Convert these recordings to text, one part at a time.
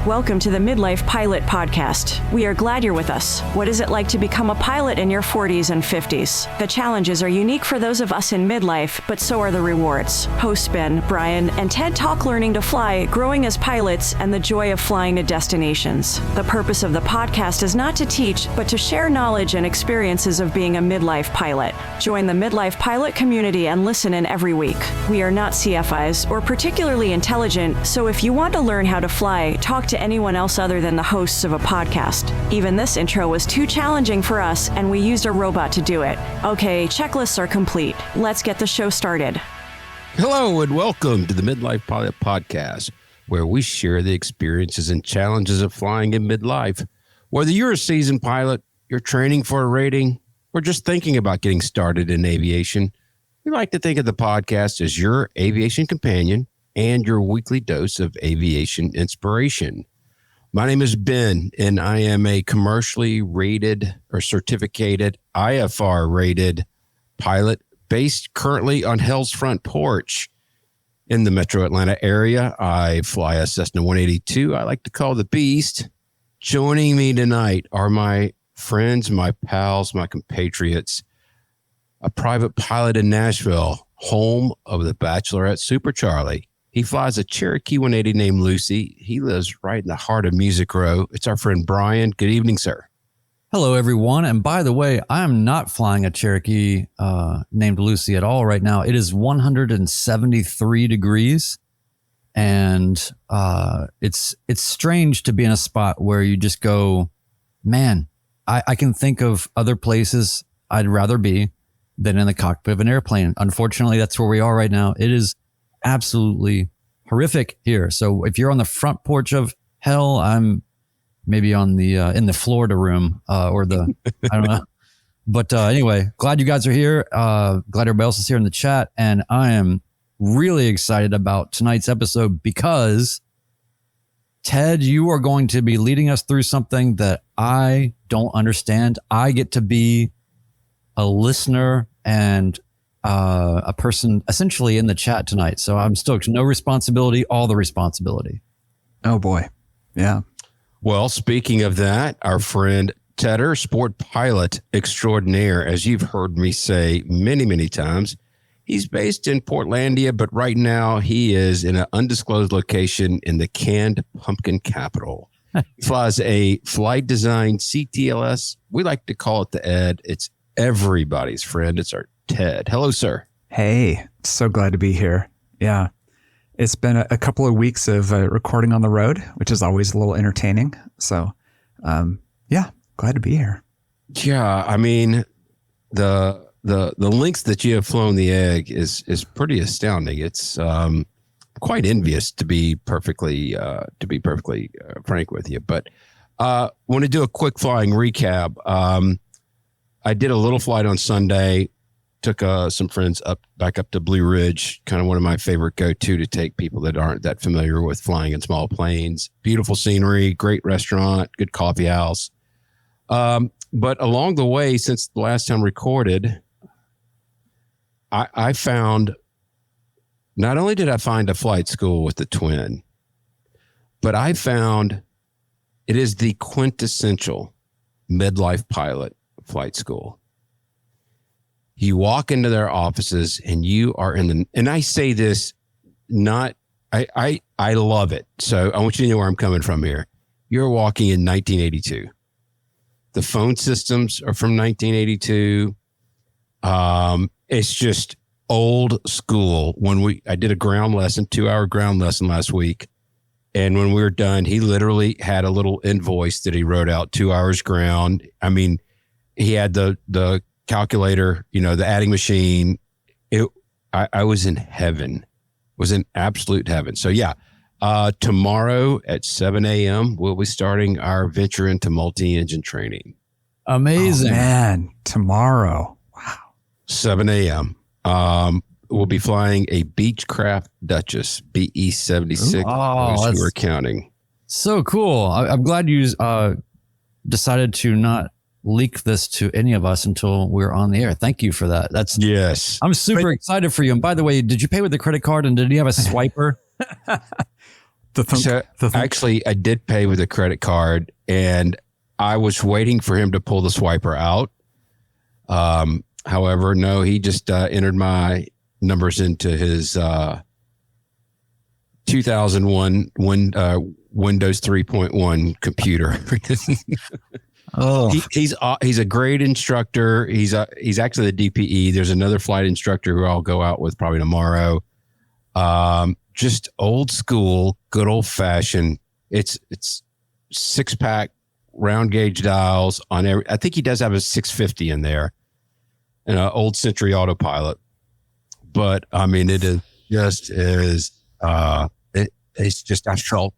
Welcome to the Midlife Pilot Podcast. We are glad you're with us. What is it like to become a pilot in your 40s and 50s? The challenges are unique for those of us in midlife, but so are the rewards. Hosts Ben, Brian, and Ted talk learning to fly, growing as pilots, and the joy of flying to destinations. The purpose of the podcast is not to teach, but to share knowledge and experiences of being a midlife pilot. Join the Midlife Pilot community and listen in every week. We are not CFIs or particularly intelligent, so if you want to learn how to fly, talk to anyone else other than the hosts of a podcast. Even this intro was too challenging for us, and we used a robot to do it. Okay, checklists are complete. Let's get the show started. Hello and welcome to the Midlife Pilot Podcast, where we share the experiences and challenges of flying in midlife. Whether you're a seasoned pilot, you're training for a rating, or just thinking about getting started in aviation, we like to think of the podcast as your aviation companion and your weekly dose of aviation inspiration. My name is Ben, and I am a commercially rated or certificated IFR rated pilot based currently on Hell's Front Porch in the Metro Atlanta area. I fly a Cessna 182 I like to call the Beast. Joining me tonight are my friends, my pals, my compatriots, a private pilot in Nashville, home of the Bachelorette Super Charlie. He flies a Cherokee 180 named Lucy. He lives right in the heart of Music Row. It's our friend Brian. Good evening, sir. Hello, everyone. And by the way, I am not flying a Cherokee named Lucy at all right now. It is 173 degrees. And it's strange to be in a spot where you just go, man, I can think of other places I'd rather be than in the cockpit of an airplane. Unfortunately, that's where we are right now. It is absolutely horrific here. So if you're on the front porch of hell, I'm maybe on the in the Florida room or the I don't know. But anyway, glad you guys are here. Glad everybody else is here in the chat, and I am really excited about tonight's episode because Ted, you are going to be leading us through something that I don't understand. I get to be a listener and a person essentially in the chat tonight. So I'm stoked. No responsibility, all the responsibility. Oh boy. Yeah. Well, speaking of that, our friend Tedder, sport pilot extraordinaire, as you've heard me say many, many times, he's based in Portlandia, but right now he is in an undisclosed location in the canned pumpkin capital. He flies a flight design CTLS. We like to call it the Ed. It's everybody's friend. It's our Ted. Hello, sir. Hey, so glad to be here. Yeah. It's been a couple of weeks of recording on the road, which is always a little entertaining. So, yeah, glad to be here. Yeah, I mean, the lengths that you have flown the egg is pretty astounding. It's quite envious to be perfectly frank with you. But want to do a quick flying recap. I did a little flight on Sunday. Took some friends back up to Blue Ridge, kind of one of my favorite go-to to take people that aren't that familiar with flying in small planes. Beautiful scenery, great restaurant, good coffee house. But along the way, since the last time recorded, I found, not only did I find a flight school with the twin, but I found it is the quintessential midlife pilot flight school. You walk into their offices and you are and I say this not, I love it. So I want you to know where I'm coming from here. You're walking in 1982. The phone systems are from 1982. It's just old school. I did a ground lesson, 2-hour ground lesson last week. And when we were done, he literally had a little invoice that he wrote out, 2 hours ground. I mean, he had the calculator, the adding machine. I was in heaven, was in absolute heaven. So yeah, tomorrow at 7 a.m. we'll be starting our venture into multi-engine training. Amazing. Oh, man, tomorrow. Wow. 7 a.m. We'll be flying a Beechcraft Duchess BE-76. Oh, we're counting. So cool. I'm glad you decided to not leak this to any of us until we're on the air. Thank you for that. Yes. I'm super excited for you. And by the way, did you pay with a credit card and did you have a swiper? Actually, I did pay with a credit card, and I was waiting for him to pull the swiper out. However, no, he just entered my numbers into his 2001 Windows 3.1 computer. He's a great instructor. He's actually the DPE. There's another flight instructor who I'll go out with probably tomorrow. Just old school, good old fashioned. It's 6-pack round gauge dials on every. I think he does have a 650 in there, and an old Century autopilot. But I mean, it is just is. It's just I felt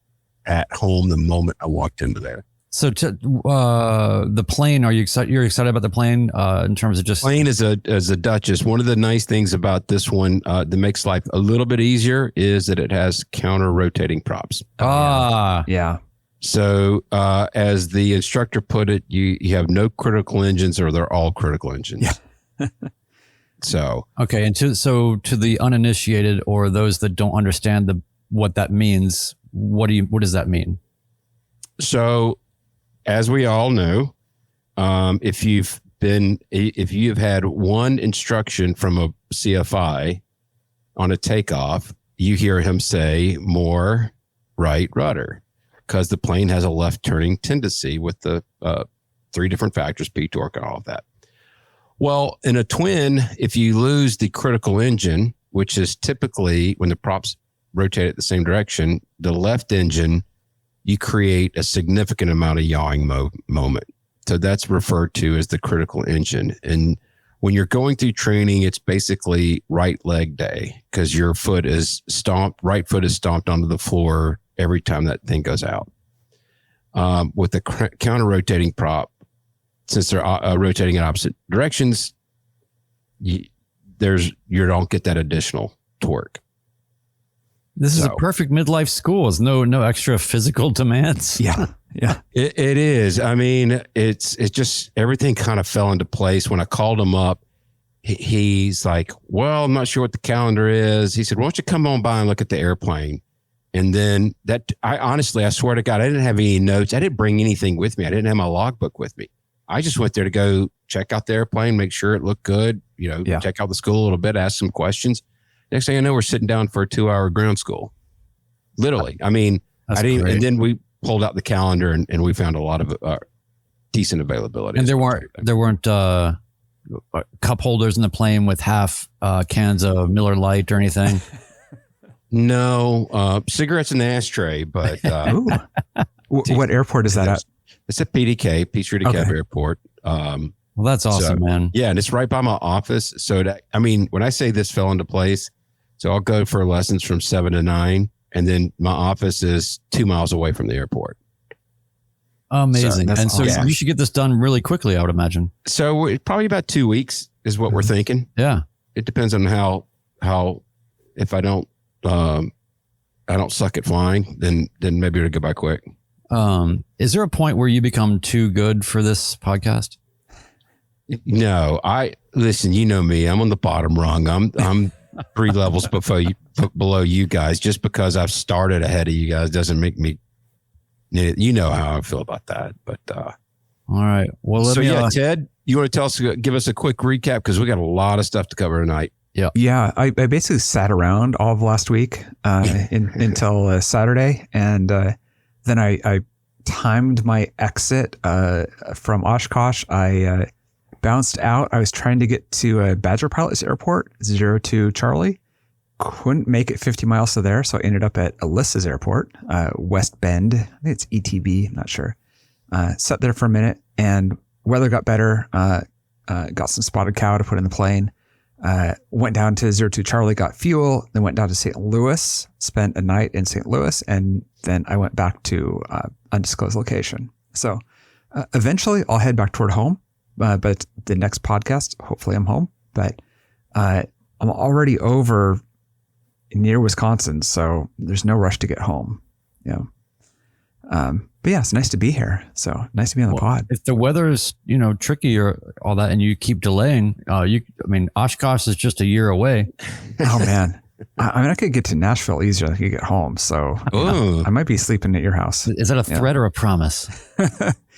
at home the moment I walked into there. So the plane, are you excited? You're excited about the plane in terms of just plane as a Duchess. One of the nice things about this one that makes life a little bit easier is that it has counter rotating props. Yeah. So as the instructor put it, you have no critical engines, or they're all critical engines. Yeah. So okay, and to the uninitiated or those that don't understand what that means, what does that mean? So, as we all know, if you've had one instruction from a CFI on a takeoff, you hear him say more right rudder, because the plane has a left turning tendency with the 3 different factors, P, torque, and all of that. Well, in a twin, if you lose the critical engine, which is typically when the props rotate at the same direction, the left engine, you create a significant amount of yawing moment. So that's referred to as the critical engine. And when you're going through training, it's basically right leg day, because your right foot is stomped onto the floor every time that thing goes out. With the counter rotating prop, since they're rotating in opposite directions, you don't get that additional torque. This is a perfect midlife school. There's no extra physical demands. Yeah. It is. I mean, it's just everything kind of fell into place. When I called him up, he's like, well, I'm not sure what the calendar is. He said, why don't you come on by and look at the airplane? And then I swear to God, I didn't have any notes. I didn't bring anything with me. I didn't have my logbook with me. I just went there to go check out the airplane, make sure it looked good, check out the school a little bit, ask some questions. Next thing I know, we're sitting down for a 2-hour ground school. Literally. I mean, great. And then we pulled out the calendar and we found a lot of decent availability. And there weren't cup holders in the plane with half cans of Miller Lite or anything. No, cigarettes in the ashtray, but what airport is that at? It's at PDK, Peachtree DeKalb Airport. Well, that's awesome, man. Yeah, and it's right by my office. So when I say this fell into place, so I'll go for lessons from 7 to 9, and then my office is 2 miles away from the airport. Amazing. So you should get this done really quickly, I would imagine. So probably about 2 weeks is what we're thinking. Yeah. It depends on how if I don't suck at flying, then maybe it'll go by quick. Is there a point where you become too good for this podcast? No, listen, you know me, I'm on the bottom rung. I'm 3 levels below you guys. Just because I've started ahead of you guys doesn't make me, you know how I feel about that. But, all right. Well, Ted, you want to give us a quick recap? Because we got a lot of stuff to cover tonight. Yeah. Yeah. I basically sat around all of last week, until Saturday. And, then I timed my exit, from Oshkosh. I, bounced out. I was trying to get to Badger Pilots Airport, 02 Charlie. Couldn't make it 50 miles to there, so I ended up at Alyssa's Airport, West Bend. I think it's ETB, I'm not sure. Sat there for a minute, and weather got better. Got some spotted cow to put in the plane. Went down to 02 Charlie, got fuel, then went down to St. Louis, spent a night in St. Louis, and then I went back to undisclosed location. So eventually I'll head back toward home. But the next podcast, hopefully I'm home. But I'm already over near Wisconsin, so there's no rush to get home. Yeah. But yeah, it's nice to be here. So nice to be on the pod. If the weather is, tricky or all that, and you keep delaying, Oshkosh is just a year away. Oh man. I could get to Nashville easier than I could get home. So I might be sleeping at your house. Is that a threat or a promise?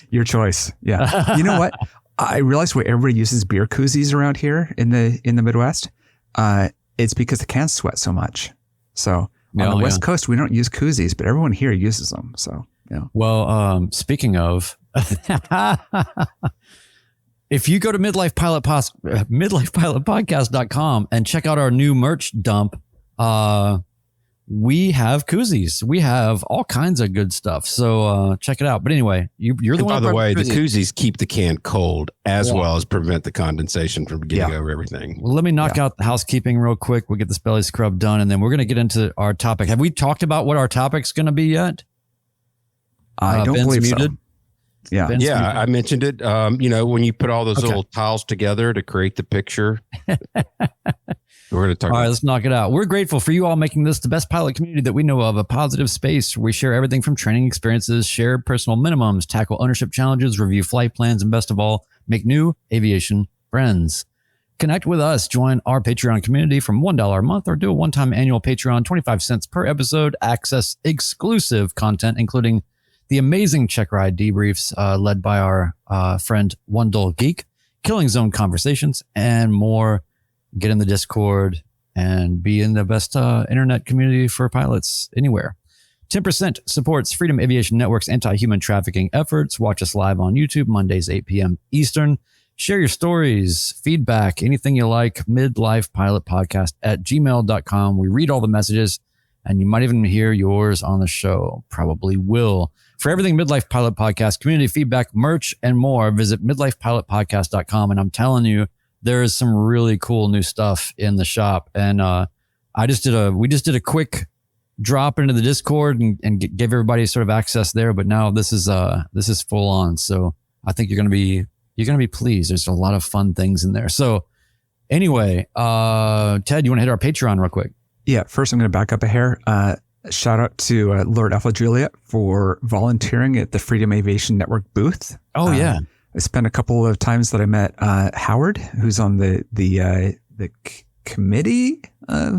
Your choice. Yeah. You know what? I realized why everybody uses beer koozies around here in the Midwest. It's because the cans sweat so much. So on the West Coast, we don't use koozies, but everyone here uses them. So, yeah. Well, speaking of, if you go to midlifepilotpodcast.com and check out our new merch dump, we have koozies. We have all kinds of good stuff. So check it out. But anyway, you're the one. By the way, the koozies keep the can cold as well as prevent the condensation from getting over everything. Well, let me knock out the housekeeping real quick. We'll get this belly scrub done, and then we're going to get into our topic. Have we talked about what our topic's going to be yet? I don't believe so. Yeah. Ben's muted. I mentioned it. When you put all those little tiles together to create the picture. We're going to talk about. All right, let's knock it out. We're grateful for you all making this the best pilot community that we know of, a positive space where we share everything from training experiences, share personal minimums, tackle ownership challenges, review flight plans, and best of all, make new aviation friends. Connect with us. Join our Patreon community from $1 a month or do a one-time annual Patreon, 25 cents per episode. Access exclusive content, including the amazing check ride debriefs led by our friend One Dull Geek, Killing Zone conversations, and more. Get in the Discord and be in the best internet community for pilots anywhere. 10% supports Freedom Aviation Network's anti-human trafficking efforts. Watch us live on YouTube Mondays, 8 p.m. Eastern. Share your stories, feedback, anything you like. midlifepilotpodcast@gmail.com. We read all the messages, and you might even hear yours on the show. Probably will. For everything Midlife Pilot Podcast, community feedback, merch, and more, visit midlifepilotpodcast.com. And I'm telling you, there is some really cool new stuff in the shop. And we just did a quick drop into the Discord and gave everybody sort of access there. But now this is full on. So I think you're going to be pleased. There's a lot of fun things in there. So anyway, Ted, you want to hit our Patreon real quick? Yeah. First, I'm going to back up a hair. Shout out to Lord Alpha Juliet for volunteering at the Freedom Aviation Network booth. Oh, yeah. I spent a couple of times that I met Howard, who's on the committee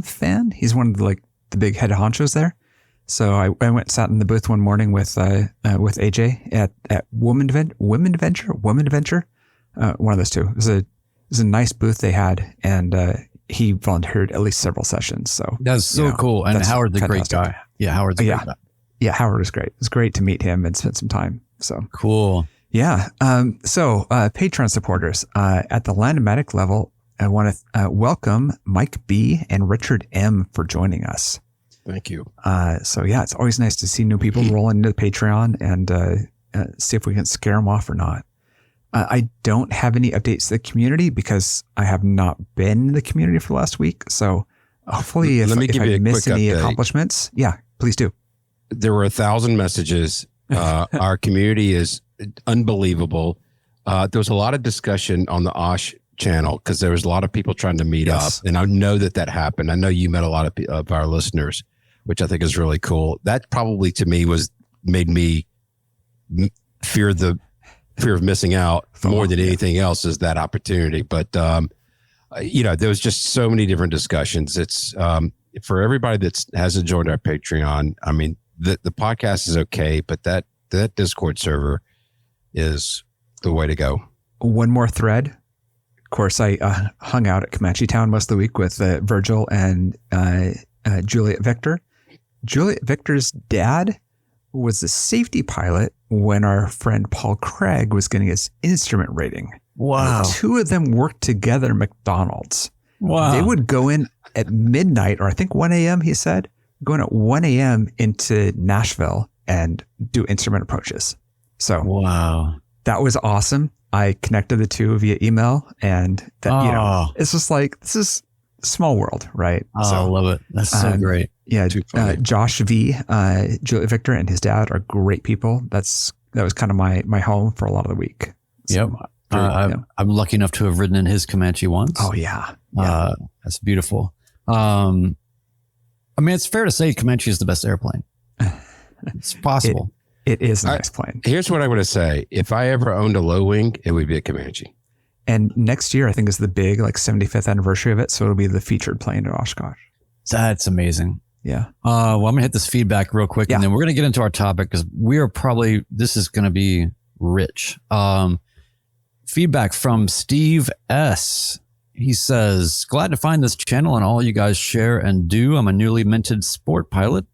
fan. He's one of the big head honchos there. So I went and sat in the booth one morning with AJ at Women Venture, one of those two. It was a nice booth they had, and he volunteered at least several sessions. So that's so cool. And Howard's a great guy. Yeah, Howard's a great guy. Yeah, Howard was great. It was great to meet him and spend some time. So cool. Yeah. So Patreon supporters at the Landomatic level, I want to welcome Mike B and Richard M for joining us. Thank you. So yeah, it's always nice to see new people rolling into the Patreon and see if we can scare them off or not. I don't have any updates to the community because I have not been in the community for the last week. So hopefully if I miss any accomplishments, please do. There were 1,000 messages. Our community is unbelievable. There was a lot of discussion on the Osh channel because there was a lot of people trying to meet up, and I know that happened. I know you met a lot of our listeners, which I think is really cool. That probably to me made me fear of missing out more than anything else, is that opportunity. But there was just so many different discussions. It's for everybody that hasn't joined our Patreon. I mean, the podcast is okay, but that Discord server is the way to go. One more thread. Of course, I hung out at Comanche Town most of the week with Virgil and Juliet Victor. Juliet Victor's dad was a safety pilot when our friend Paul Craig was getting his instrument rating. Wow. The two of them worked together at McDonald's. Wow. They would go in at midnight, or I think 1 a.m., he said, going at 1 a.m. into Nashville and do instrument approaches. So wow, that was awesome. I connected the two via email, and that, it's just like, this is a small world, right? Oh, so, I love it. That's so great. Yeah. Josh V, Juliet Victor and his dad are great people. That was kind of my home for a lot of the week. So, yep. I'm lucky enough to have ridden in his Comanche once. Oh yeah. That's beautiful. I mean, it's fair to say Comanche is the best airplane. It's possible. It is a nice plane. Here's what I want to say. If I ever owned a low wing, it would be a Comanche. And next year, I think is the big 75th anniversary of it. So it'll be the featured plane at Oshkosh. That's amazing. Yeah. Well, I'm gonna hit this feedback real quick, and then we're gonna get into our topic because this is gonna be rich. Feedback from Steve S. He says, glad to find this channel and all you guys share and do. I'm a newly minted sport pilot,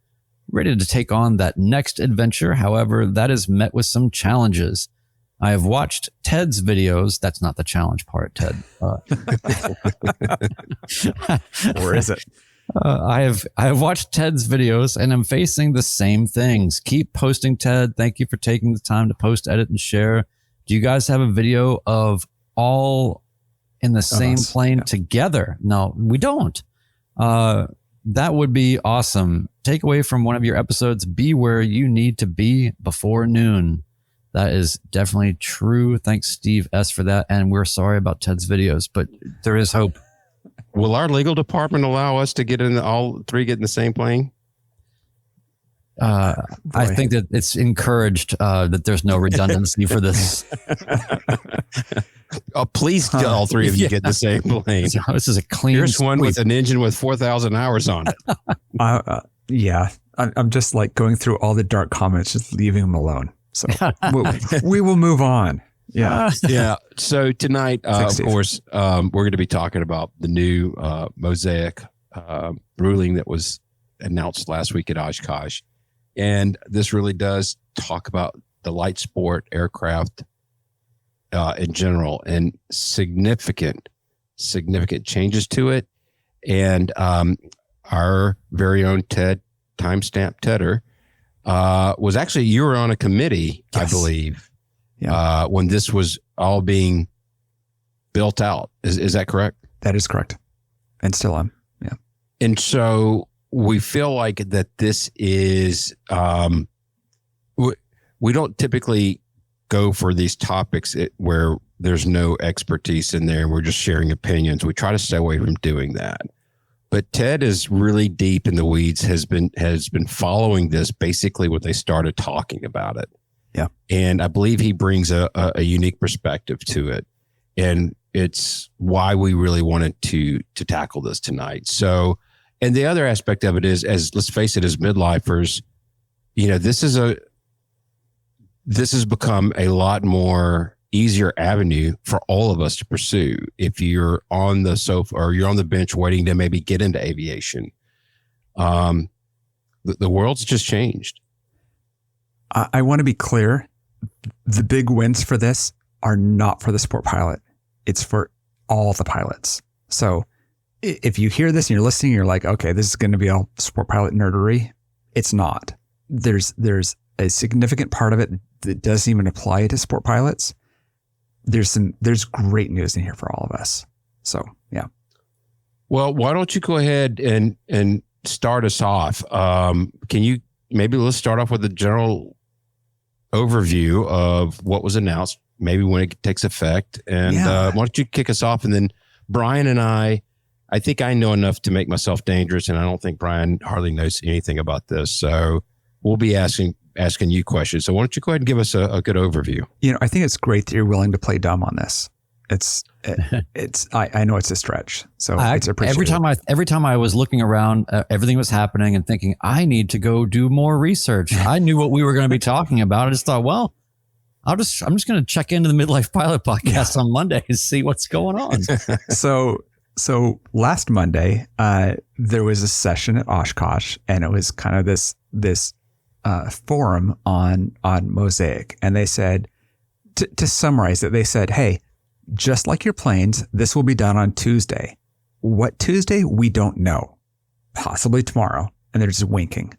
ready to take on that next adventure. However, that is met with some challenges. I have watched Ted's videos. That's not the challenge part, Ted. Or is it? I have watched Ted's videos and I'm facing the same things. Keep posting, Ted. Thank you for taking the time to post, edit, and share. Do you guys have a video of all in the same plane together? No, we don't. That would be awesome. Take away from one of your episodes, be where you need to be before noon. That is definitely true. Thanks, Steve S., for that. And we're sorry about Ted's videos, but there is hope. Will our legal department allow us to get in all three get in the same plane? I think that it's encouraged that there's no redundancy for this. Oh, please, all three of you get the same plane. This is a clean. Here's one with an engine with 4,000 hours on it. Yeah, I'm just like going through all the dark comments, just leaving them alone. So we will move on. Yeah. Yeah. So tonight, of course, we're going to be talking about the new MOSAIC ruling that was announced last week at Oshkosh. And this really does talk about the light sport aircraft in general and significant changes to it. And our very own Ted, timestamp Tedder, was actually, you were on a committee, yes, I believe, when this was all being built out. Is that correct? That is correct. And still am. Yeah. And so we feel like that this is, we don't typically go for these topics where there's no expertise in there. We're just sharing opinions. We try to stay away from doing that. But Ted is really deep in the weeds, has been following this basically when they started talking about it. Yeah. And I believe he brings a unique perspective to it. And it's why we really wanted to tackle this tonight. So, and the other aspect of it is, as let's face it, as midlifers, this has become a lot more easier avenue for all of us to pursue. If you're on the sofa or you're on the bench waiting to maybe get into aviation, the world's just changed. I want to be clear. The big wins for this are not for the sport pilot. It's for all the pilots. So if you hear this and you're listening, you're like, okay, this is going to be all sport pilot nerdery. It's not. There's a significant part of it that doesn't even apply to sport pilots. There's great news in here for all of us. So, yeah. Well, why don't you go ahead and start us off? Let's start off with a general overview of what was announced, maybe when it takes effect. And why don't you kick us off? And then Brian and I think I know enough to make myself dangerous, and I don't think Brian hardly knows anything about this. So we'll be asking you questions. So why don't you go ahead and give us a good overview? I think it's great that you're willing to play dumb on this. I know it's a stretch, so it's appreciated. Every time I was looking around, everything was happening and thinking, I need to go do more research. I knew what we were going to be talking about. I just thought, well, I'm just going to check into the Midlife Pilot podcast on Monday and see what's going on. So last Monday, there was a session at Oshkosh, and it was kind of this forum on MOSAIC. And they said, to summarize it, they said, hey, just like your planes, this will be done on Tuesday. What Tuesday? We don't know. Possibly tomorrow. And they're just winking.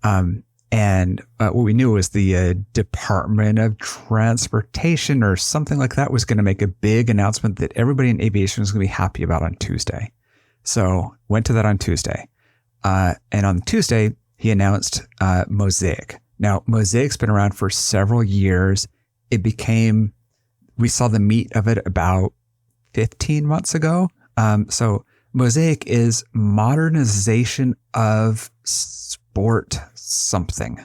And what we knew was the Department of Transportation or something like that was going to make a big announcement that everybody in aviation was going to be happy about on Tuesday. So went to that on Tuesday. And on Tuesday, he announced MOSAIC. Now, MOSAIC's been around for several years. We saw the meat of it about 15 months ago. So MOSAIC is modernization of sport something.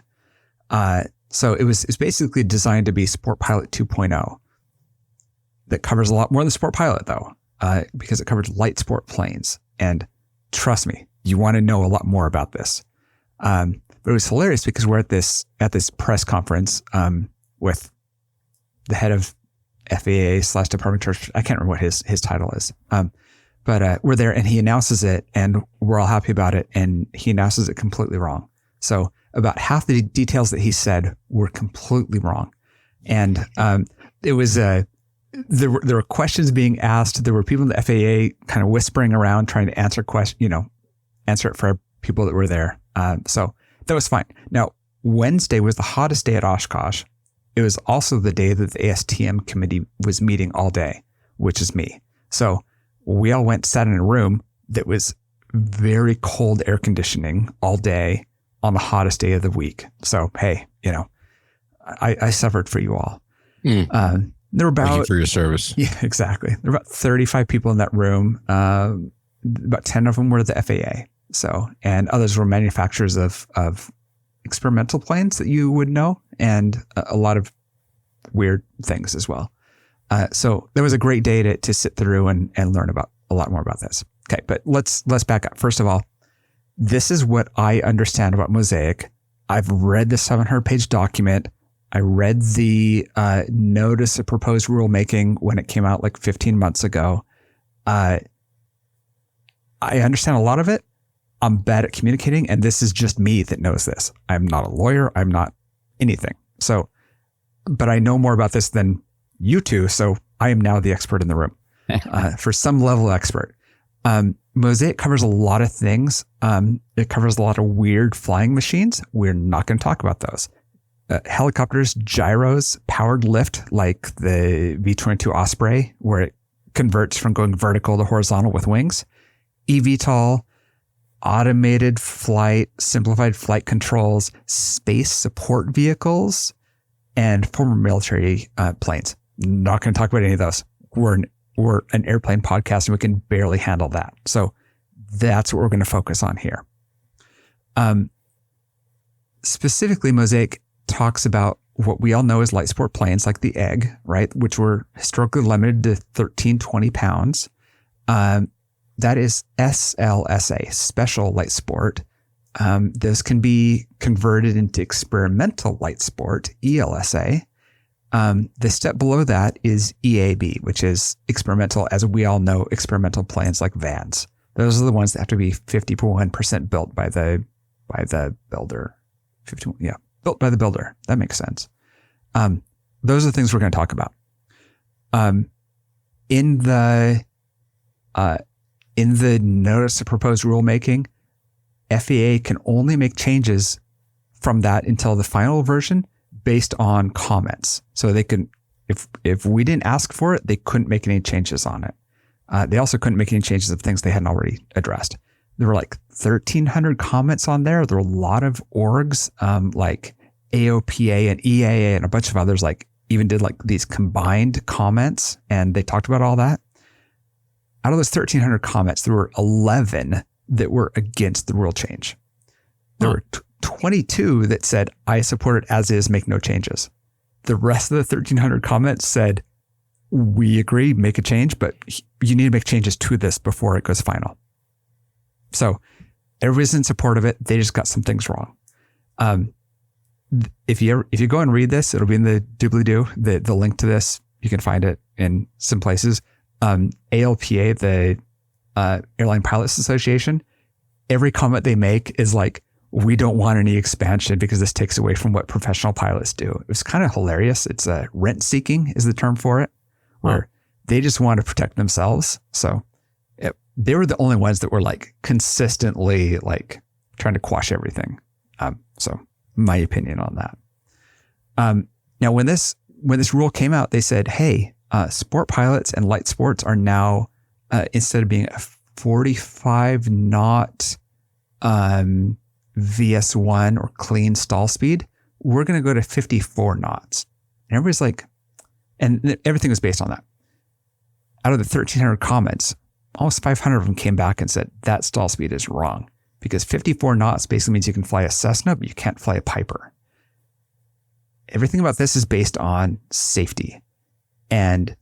So it's basically designed to be Sport Pilot 2.0. That covers a lot more than Sport Pilot, though, because it covers light sport planes. And trust me, you want to know a lot more about this. But it was hilarious because we're at this press conference with the head of FAA/Department of Transportation. I can't remember what his title is. But we're there and he announces it and we're all happy about it. And he announces it completely wrong. So about half the details that he said were completely wrong. And it was there were questions being asked. There were people in the FAA kind of whispering around trying to answer it for people that were there. So that was fine. Now, Wednesday was the hottest day at Oshkosh. It was also the day that the ASTM committee was meeting all day, which is me. So we all sat in a room that was very cold air conditioning all day on the hottest day of the week. So, hey, I suffered for you all. There were about, thank you for your service. Yeah, exactly. There were about 35 people in that room. About 10 of them were the FAA. So, and others were manufacturers of experimental planes that you would know, and a lot of weird things as well. So that was a great day to sit through and learn about a lot more about this. Okay, but let's back up. First of all, this is what I understand about MOSAIC. I've read the 700-page document. I read the notice of proposed rulemaking when it came out like 15 months ago. I understand a lot of it. I'm bad at communicating, and this is just me that knows this. I'm not a lawyer. I'm not anything. So, but I know more about this than you two. So I am now the expert in the room for some level expert. MOSAIC covers a lot of things. It covers a lot of weird flying machines. We're not going to talk about those. Helicopters, gyros, powered lift like the V-22 Osprey, where it converts from going vertical to horizontal with wings. eVTOL, automated flight, simplified flight controls, space support vehicles, and former military planes. Not going to talk about any of those. We're an airplane podcast and we can barely handle that. So that's what we're going to focus on here. Specifically, MOSAIC talks about what we all know as light sport planes like the Egg, right? Which were historically limited to 13-20 pounds. That is SLSA, special light sport. Those can be converted into experimental light sport, ELSA. The step below that is EAB, which is experimental, as we all know, experimental planes like vans. Those are the ones that have to be 51% built by the builder. 51, yeah, built by the builder. That makes sense. Those are the things we're going to talk about. In the notice of proposed rulemaking, FAA can only make changes from that until the final version based on comments. So they can, if we didn't ask for it, they couldn't make any changes on it. They also couldn't make any changes of things they hadn't already addressed. There were like 1,300 comments on there. There were a lot of orgs like AOPA and EAA and a bunch of others like even did like these combined comments, and they talked about all that. Out of those 1,300 comments, there were 11 that were against the rule change. There were 22 that said, I support it as is, make no changes. The rest of the 1,300 comments said, we agree, make a change, but you need to make changes to this before it goes final. So everybody's in support of it. They just got some things wrong. If you go and read this, it'll be in the doobly-doo. The link to this, you can find it in some places. ALPA, the Airline Pilots Association, every comment they make is like, we don't want any expansion because this takes away from what professional pilots do. It was kind of hilarious. It's rent seeking is the term for it, where they just want to protect themselves. So they were the only ones that were like consistently like trying to quash everything. So my opinion on that. Now, when this rule came out, they said, hey, sport pilots and light sports are now, instead of being a 45 knot VS1 or clean stall speed, we're going to go to 54 knots. And everybody's like, and everything was based on that. Out of the 1,300 comments, almost 500 of them came back and said that stall speed is wrong because 54 knots basically means you can fly a Cessna, but you can't fly a Piper. Everything about this is based on safety. And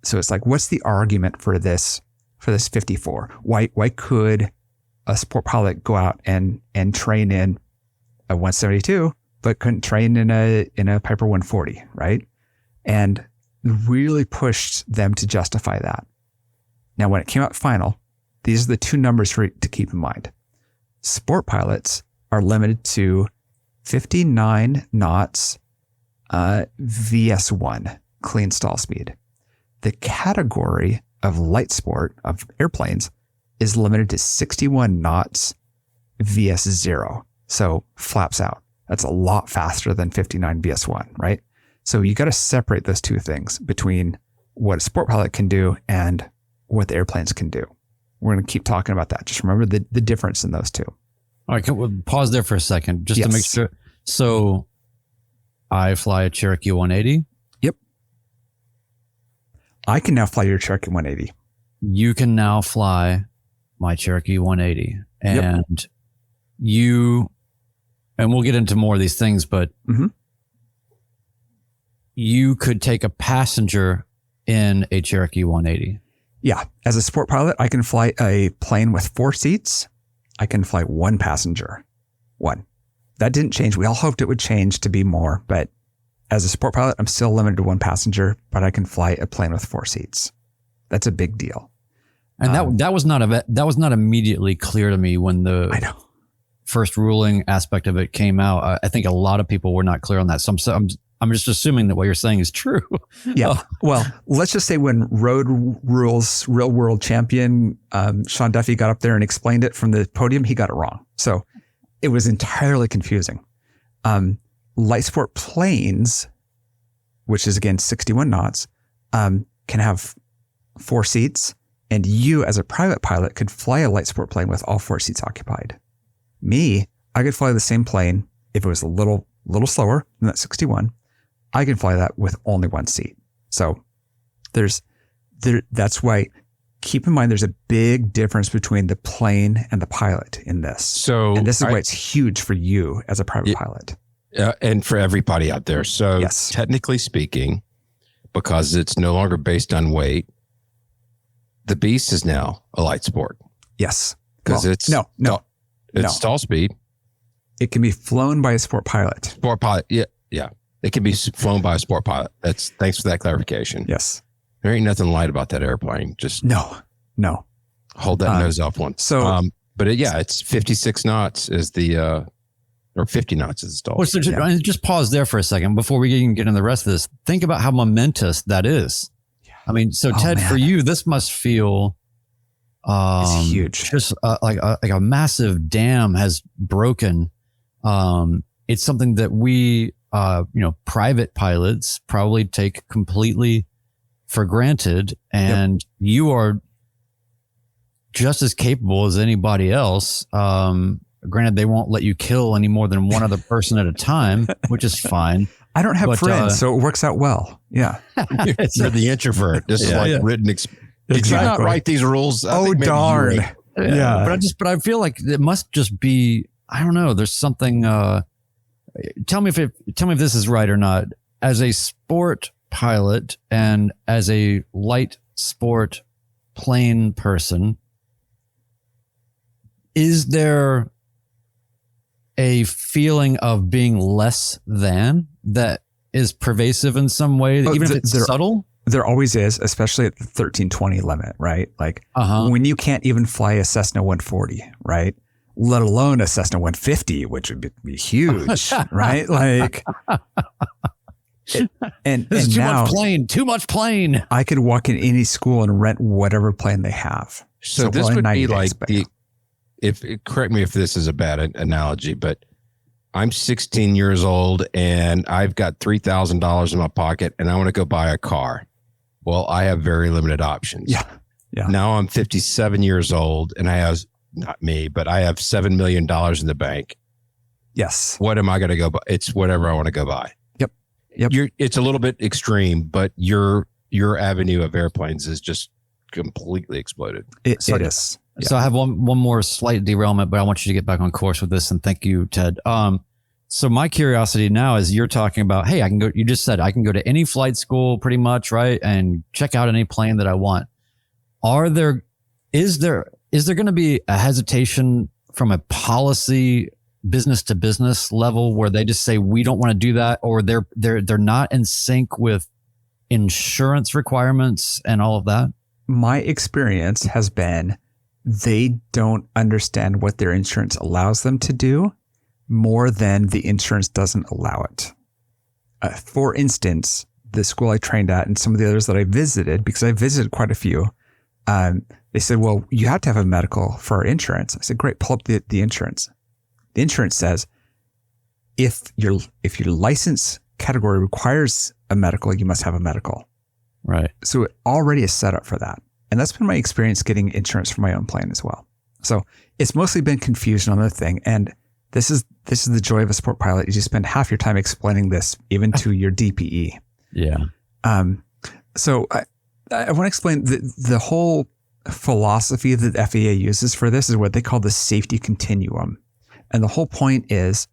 so it's like, what's the argument for this 54? Why could a sport pilot go out and train in a 172, but couldn't train in a Piper 140, right? And really pushed them to justify that. Now, when it came out final, these are the two numbers to keep in mind. Sport pilots are limited to 59 knots VS1 clean stall speed. The category of light sport of airplanes is limited to 61 knots VS0. So flaps out. That's a lot faster than 59 VS1, right? So you got to separate those two things between what a sport pilot can do and what the airplanes can do. We're going to keep talking about that. Just remember the difference in those two. All right, can we pause there for a second just to make sure. So I fly a Cherokee 180. Yep. I can now fly your Cherokee 180. You can now fly my Cherokee 180. And and we'll get into more of these things, but you could take a passenger in a Cherokee 180. Yeah. As a sport pilot, I can fly a plane with 4 seats. I can fly 1 passenger. 1. That didn't change. We all hoped it would change to be more, but as a sport pilot, I'm still limited to 1 passenger, but I can fly a plane with 4 seats. That's a big deal. And that was not immediately clear to me when the first ruling aspect of it came out. I think a lot of people were not clear on that. So I'm just assuming that what you're saying is true. Yeah. Well, let's just say when Road Rules Real World Champion Sean Duffy got up there and explained it from the podium, he got it wrong. So it was entirely confusing. Light sport planes, which is again 61 knots, can have 4 seats, and you as a private pilot could fly a light sport plane with all 4 seats occupied. Me, I could fly the same plane if it was a little slower than that 61. I can fly that with only 1 seat. So that's why, keep in mind, there's a big difference between the plane and the pilot in this. And this is why it's huge for you as a private pilot. And for everybody out there. So technically speaking, because it's no longer based on weight, the Beast is now a light sport. Yes. Because it's stall speed. It can be flown by a sport pilot. Sport pilot. Yeah. It can be flown by a sport pilot. Thanks for that clarification. Yes. There ain't nothing light about that airplane. Just no. Hold that nose up once. So, but it's 56 knots is the, or 50 knots is the stall. Well, so just pause there for a second before we even get into the rest of this. Think about how momentous that is. Yeah. I mean, so Ted, for you, this must feel it's huge. Just like a massive dam has broken. It's something that we, private pilots probably take completely for granted, and you are just as capable as anybody else. Granted, they won't let you kill any more than one other person at a time, which is fine. I don't have friends, so it works out well. Yeah. You're the introvert. This is written. Did you not write these rules? Oh, darn. Yeah. But I feel like it must just be, I don't know. There's something, tell me if this is right or not. As a sport pilot and as a light sport plane person, is there a feeling of being less than that is pervasive in some way, even if it's subtle? There always is, especially at the 1320 limit, right? Like when you can't even fly a Cessna 140, right? Let alone a Cessna 150, which would be huge, right? Like, and too much plane. I could walk in any school and rent whatever plane they have. So this would be like correct me if this is a bad analogy, but I'm 16 years old and I've got $3,000 in my pocket and I want to go buy a car. Well, I have very limited options. Yeah. Now I'm 57 years old and I have, not me, but I have $7 million in the bank. Yes. What am I going to go buy? It's whatever I want to go buy. Yep. It's a little bit extreme, but your avenue of airplanes is just completely exploded. It is. Yeah. So I have one more slight derailment, but I want you to get back on course with this. And thank you, Ted. So my curiosity now is you're talking about, hey, you just said I can go to any flight school pretty much, right? And check out any plane that I want. Is there Is there going to be a hesitation from a policy business to business level where they just say, we don't want to do that, or they're not in sync with insurance requirements and all of that? My experience has been they don't understand what their insurance allows them to do more than the insurance doesn't allow it. For instance, the school I trained at and some of the others that I visited, because I visited quite a few, they said, well, you have to have a medical for our insurance. I said, great, pull up the insurance. The insurance says if your license category requires a medical, you must have a medical. Right. So it already is set up for that. And that's been my experience getting insurance for my own plane as well. So it's mostly been confusion on the thing. And this is the joy of a sport pilot, is you spend half your time explaining this even to your DPE. Yeah. So I want to explain the whole philosophy that the FAA uses for this is what they call the safety continuum. And the whole point is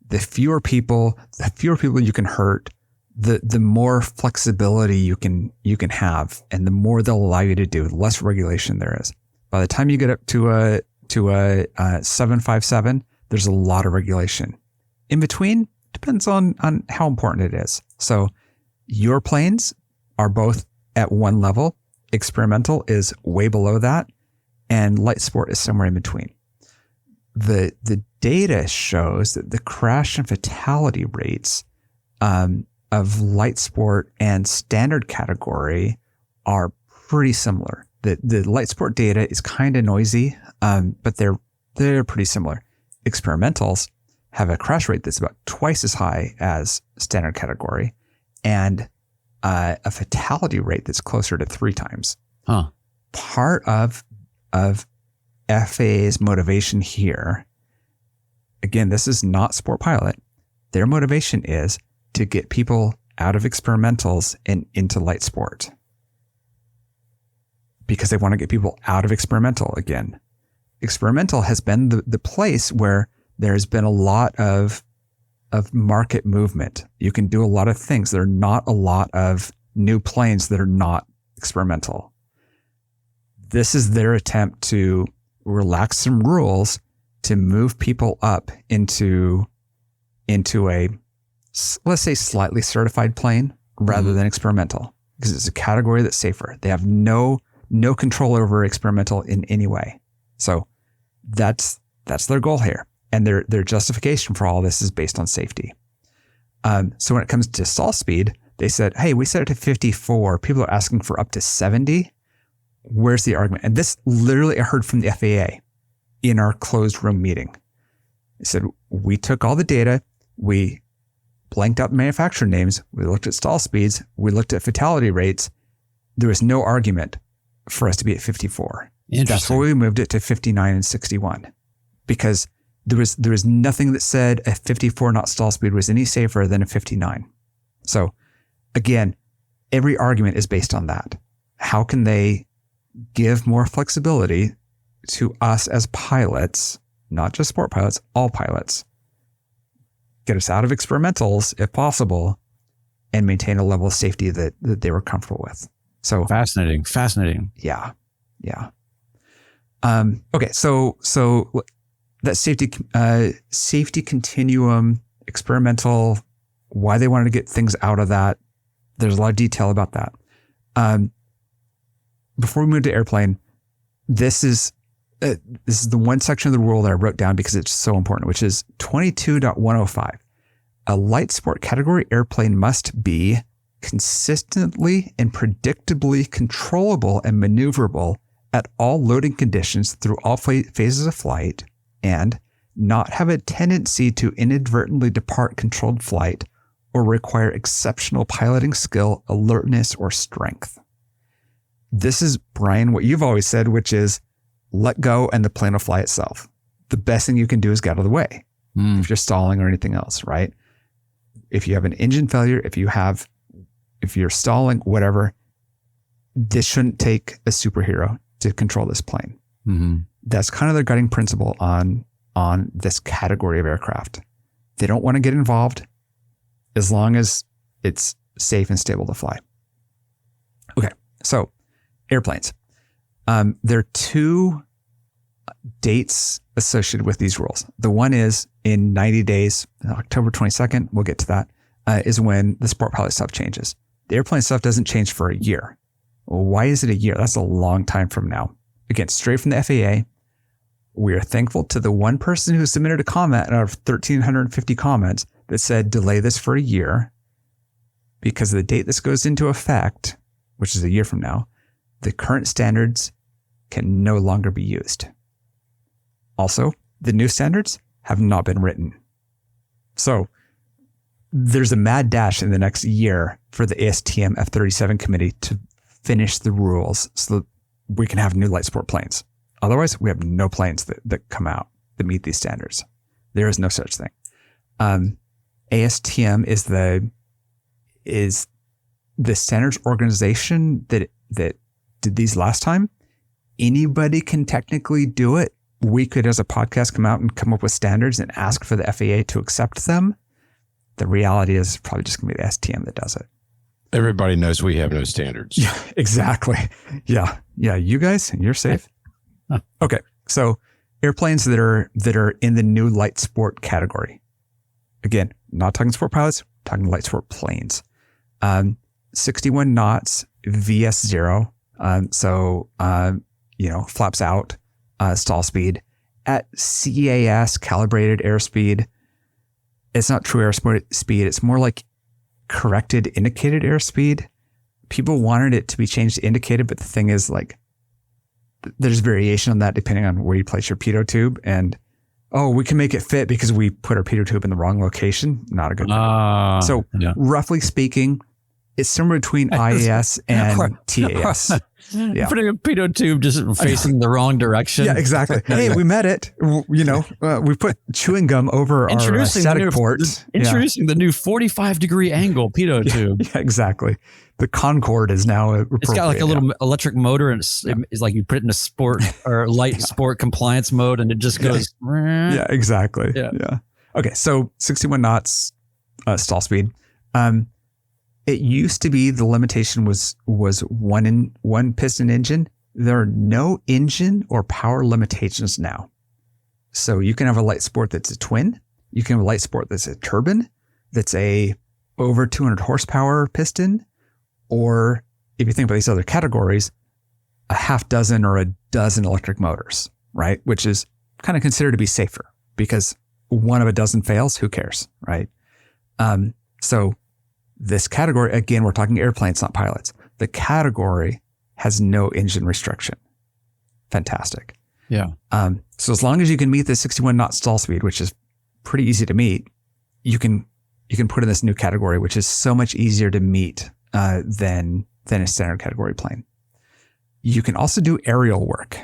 the fewer people you can hurt, the more flexibility you can have, and the more they'll allow you to do, the less regulation there is. By the time you get up to a 757, there's a lot of regulation. In between, depends on how important it is. So your planes are both at one level. Experimental is way below that, and light sport is somewhere in between. The data shows that the crash and fatality rates of light sport and standard category are pretty similar. The light sport data is kind of noisy, but they're pretty similar. Experimentals have a crash rate that's about twice as high as standard category, and a fatality rate that's closer to 3 times. Huh. Part of FA's motivation here, again, this is not sport pilot. Their motivation is to get people out of experimentals and into light sport, because they want to get people out of experimental again. Experimental has been the place where there's been a lot of market movement. You can do a lot of things. There are not a lot of new planes that are not experimental. This is their attempt to relax some rules to move people up into a, let's say, slightly certified plane rather than experimental, because it's a category that's safer. They have no control over experimental in any way. So that's their goal here. And their justification for all this is based on safety. So when it comes to stall speed, they said, hey, we set it to 54. People are asking for up to 70. Where's the argument? And this literally I heard from the FAA in our closed room meeting. They said, we took all the data, we blanked out manufacturer names, we looked at stall speeds, we looked at fatality rates. There was no argument for us to be at 54. That's why we moved it to 59 and 61, because there was nothing that said a 54 knot stall speed was any safer than a 59. So again, every argument is based on that. How can they give more flexibility to us as pilots, not just sport pilots, all pilots, get us out of experimentals if possible, and maintain a level of safety that they were comfortable with. So fascinating. Yeah. Okay. So that safety continuum, experimental, why they wanted to get things out of that. There's a lot of detail about that. Before we move to airplane, this is the one section of the rule that I wrote down because it's so important, which is 22.105. A light sport category airplane must be consistently and predictably controllable and maneuverable at all loading conditions through all phases of flight, and not have a tendency to inadvertently depart controlled flight or require exceptional piloting skill, alertness, or strength. This is, Brian, what you've always said, which is let go and the plane will fly itself. The best thing you can do is get out of the way if you're stalling or anything else, right? If you have an engine failure, if you're stalling, whatever, this shouldn't take a superhero to control this plane. Mm-hmm. That's kind of their guiding principle on this category of aircraft. They don't want to get involved as long as it's safe and stable to fly. Okay, so airplanes. There are two dates associated with these rules. The one is in 90 days, October 22nd, we'll get to that, is when the sport pilot stuff changes. The airplane stuff doesn't change for a year. Well, why is it a year? That's a long time from now. Again, straight from the FAA. We are thankful to the one person who submitted a comment out of 1,350 comments that said, delay this for a year, because the date this goes into effect, which is a year from now, the current standards can no longer be used. Also, the new standards have not been written. So there's a mad dash in the next year for the ASTM F-37 committee to finish the rules so that we can have new light sport planes. Otherwise, we have no planes that come out that meet these standards. There is no such thing. ASTM is the standards organization that did these last time. Anybody can technically do it. We could, as a podcast, come out and come up with standards and ask for the FAA to accept them. The reality is probably just going to be the STM that does it. Everybody knows we have no standards. Yeah, exactly. Yeah. You guys, you're safe. Okay. So airplanes that are in the new light sport category. Again, not talking sport pilots, talking light sport planes. 61 knots VS0. Flaps out, stall speed at CAS, calibrated airspeed. It's not true airspeed. It's more like corrected indicated airspeed. People wanted it to be changed to indicated, but the thing is, like, there's variation on that depending on where you place your pitot tube. And, we can make it fit because we put our pitot tube in the wrong location. Not a good thing. Roughly speaking, it's somewhere between IAS and TAS. Yeah. Putting a pitot tube just facing the wrong direction. Yeah, exactly. Hey, we met it. We put chewing gum over our static ports. Introducing the new 45-degree angle pitot tube. Yeah, exactly. The Concorde is now appropriate. It's got like a little electric motor, and it's like you put it in a sport or light sport compliance mode, and it just goes. Yeah, exactly. Yeah. Okay, so 61 knots stall speed. It used to be the limitation was one piston engine. There are no engine or power limitations now. So you can have a light sport that's a twin. You can have a light sport that's a turbine, that's a over 200 horsepower piston, or if you think about these other categories, a half dozen or a dozen electric motors, right? Which is kind of considered to be safer because one of a dozen fails, who cares, right? So this category, again, we're talking airplanes, not pilots. The category has no engine restriction. Fantastic. Yeah. So as long as you can meet the 61 knot stall speed, which is pretty easy to meet, you can put in this new category, which is so much easier to meet than a standard category plane. You can also do aerial work.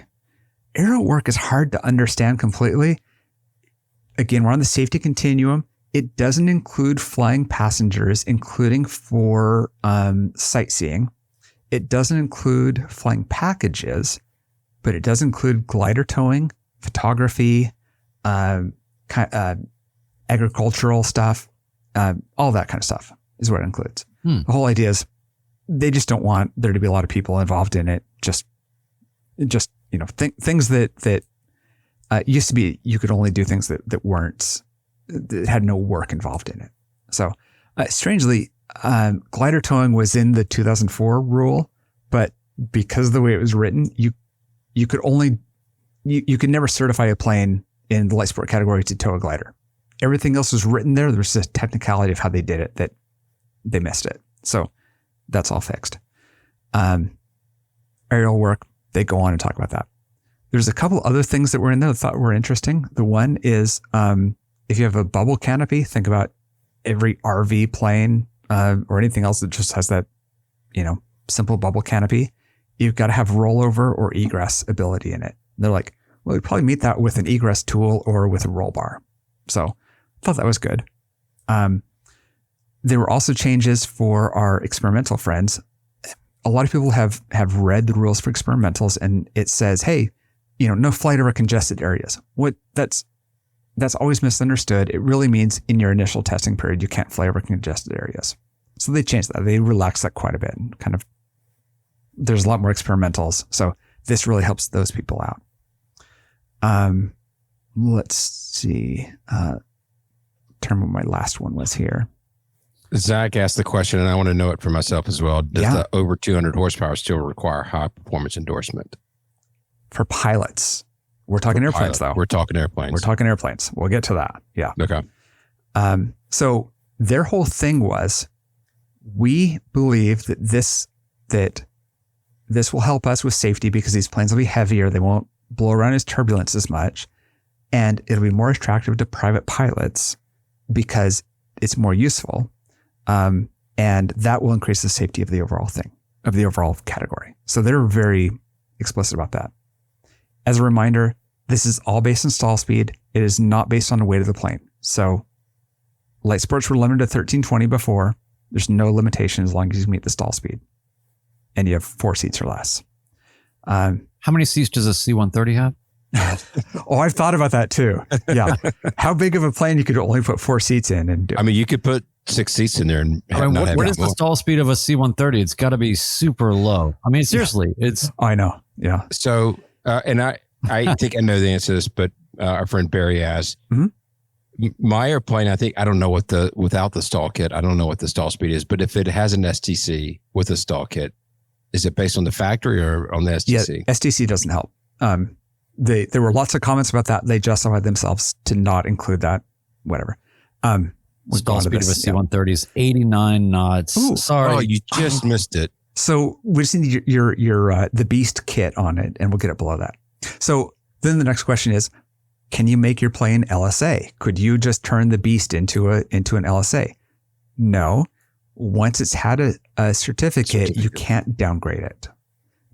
Aerial work is hard to understand completely. Again, we're on the safety continuum. It doesn't include flying passengers, including for sightseeing. It doesn't include flying packages, but it does include glider towing, photography, agricultural stuff, all that kind of stuff is what it includes. The whole idea is they just don't want there to be a lot of people involved in it. Just things that used to be, you could only do things that weren't, that had no work involved in it. So strangely, glider towing was in the 2004 rule, but because of the way it was written, you could never certify a plane in the light sport category to tow a glider. Everything else was written there. There was just a technicality of how they did it that they missed it. So that's all fixed. Aerial work, they go on and talk about that. There's a couple other things that were in there that I thought were interesting. The one is, if you have a bubble canopy, think about every RV plane or anything else that just has that, simple bubble canopy. You've got to have rollover or egress ability in it. And they're like, well, we probably meet that with an egress tool or with a roll bar. So I thought that was good. There were also changes for our experimental friends. A lot of people have read the rules for experimentals, and it says, hey, no flight over congested areas. That's always misunderstood. It really means in your initial testing period, you can't fly over congested areas. So they changed that. They relaxed that quite a bit. And there's a lot more experimentals. So this really helps those people out. Let's see. Term what my last one was here. Zach asked the question, and I want to know it for myself as well. Does Yeah. the over 200 horsepower still require high performance endorsement? For pilots. We're talking airplanes, though. We're talking airplanes. We're talking airplanes. We'll get to that. Yeah. Okay. So their whole thing was, we believe that this will help us with safety because these planes will be heavier. They won't blow around as turbulence as much. And it'll be more attractive to private pilots because it's more useful. And that will increase the safety of the overall thing, of the overall category. So they're very explicit about that. As a reminder, this is all based on stall speed. It is not based on the weight of the plane. So light sports were limited to 1320 before. There's no limitation as long as you meet the stall speed and you have 4 seats or less. How many seats does a C-130 have? Oh, I've thought about that too. Yeah. How big of a plane you could only put 4 seats in and do. I mean, you could put 6 seats in there and What is the stall speed of a C-130? It's got to be super low. I mean, seriously, it's. I know. Yeah. So, and I think I know the answer to this, but our friend Barry asked, my airplane, I don't know without the stall kit, I don't know what the stall speed is, but if it has an STC with a stall kit, is it based on the factory or on the STC? Yeah, STC doesn't help. There were lots of comments about that. They justified themselves to not include that. Whatever. Stall speed of a C-130 is 89 knots. Ooh. Sorry. Oh, you just missed it. So we just need your the Beast kit on it, and we'll get it below that. So then the next question is, can you make your plane LSA? Could you just turn the Beast into an LSA? No. Once it's had a certificate, you can't downgrade it.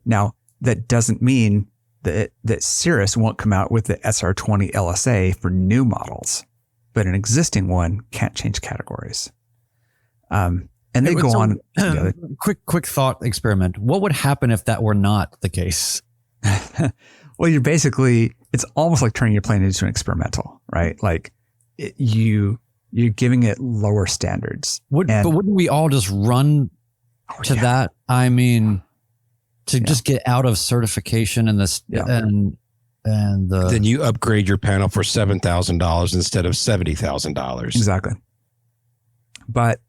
Now, that doesn't mean that Cirrus won't come out with the SR20 LSA for new models, but an existing one can't change categories. And they go on. Quick thought experiment. What would happen if that were not the case? Well, it's almost like turning your plane into an experimental, right? Like you're giving it lower standards. But wouldn't we all just run to that? I mean, just get out of certification and this and then you upgrade your panel for $7,000 instead of $70,000. Exactly. But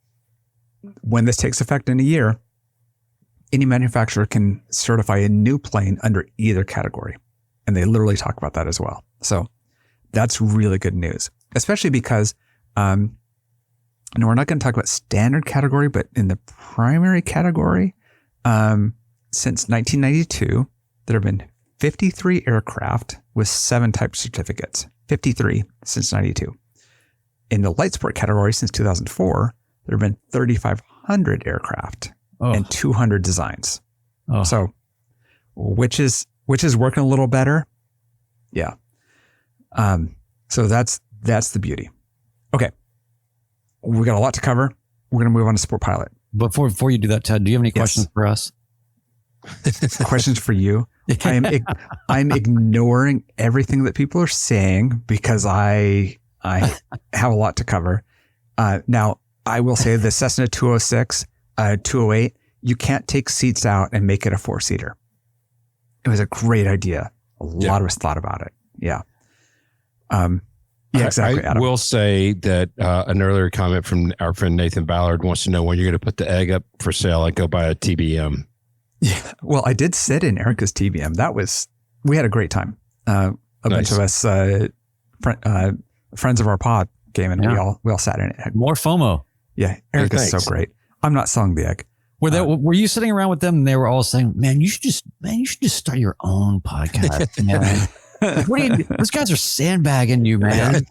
when this takes effect in a year, any manufacturer can certify a new plane under either category. And they literally talk about that as well. So that's really good news, especially because, we're not going to talk about standard category, but in the primary category, since 1992, there have been 53 aircraft with 7 type certificates, 53 since 92. In the light sport category since 2004, there have been 3,500 aircraft and 200 designs. So which is working a little better. Yeah. So that's the beauty. Okay. We got a lot to cover. We're going to move on to Sport Pilot. Before you do that, Ted, do you have any questions for us? Questions for you? I'm ignoring everything that people are saying because I have a lot to cover. Now, I will say the Cessna 206, 208, you can't take seats out and make it a 4-seater. It was a great idea. A lot was thought about it. Yeah. Yeah, exactly. I will say that an earlier comment from our friend Nathan Ballard wants to know when you're going to put the egg up for sale and go buy a TBM. Yeah. Well, I did sit in Erica's TBM. We had a great time. A bunch of us, friends of our pod came and we all sat in it. More FOMO. Yeah. Erica's so great. I'm not selling the egg. Were you sitting around with them and they were all saying, man, you should just start your own podcast, man. Those guys are sandbagging you, man.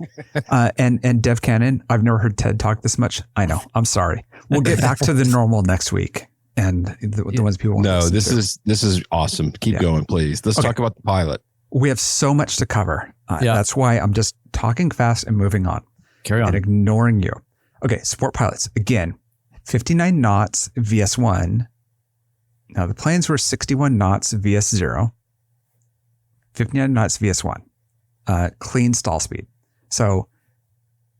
And Dev Cannon, I've never heard Ted talk this much. I know. I'm sorry. We'll get back to the normal next week. And the ones people want to listen to. This is awesome. Keep going, please. Let's talk about the pilot. We have so much to cover. That's why I'm just talking fast and moving on. Carry on. And ignoring you. Okay, Sport Pilots. Again, 59 knots VS1. Now, the planes were 61 knots VS0. 59 knots VS1. Clean stall speed. So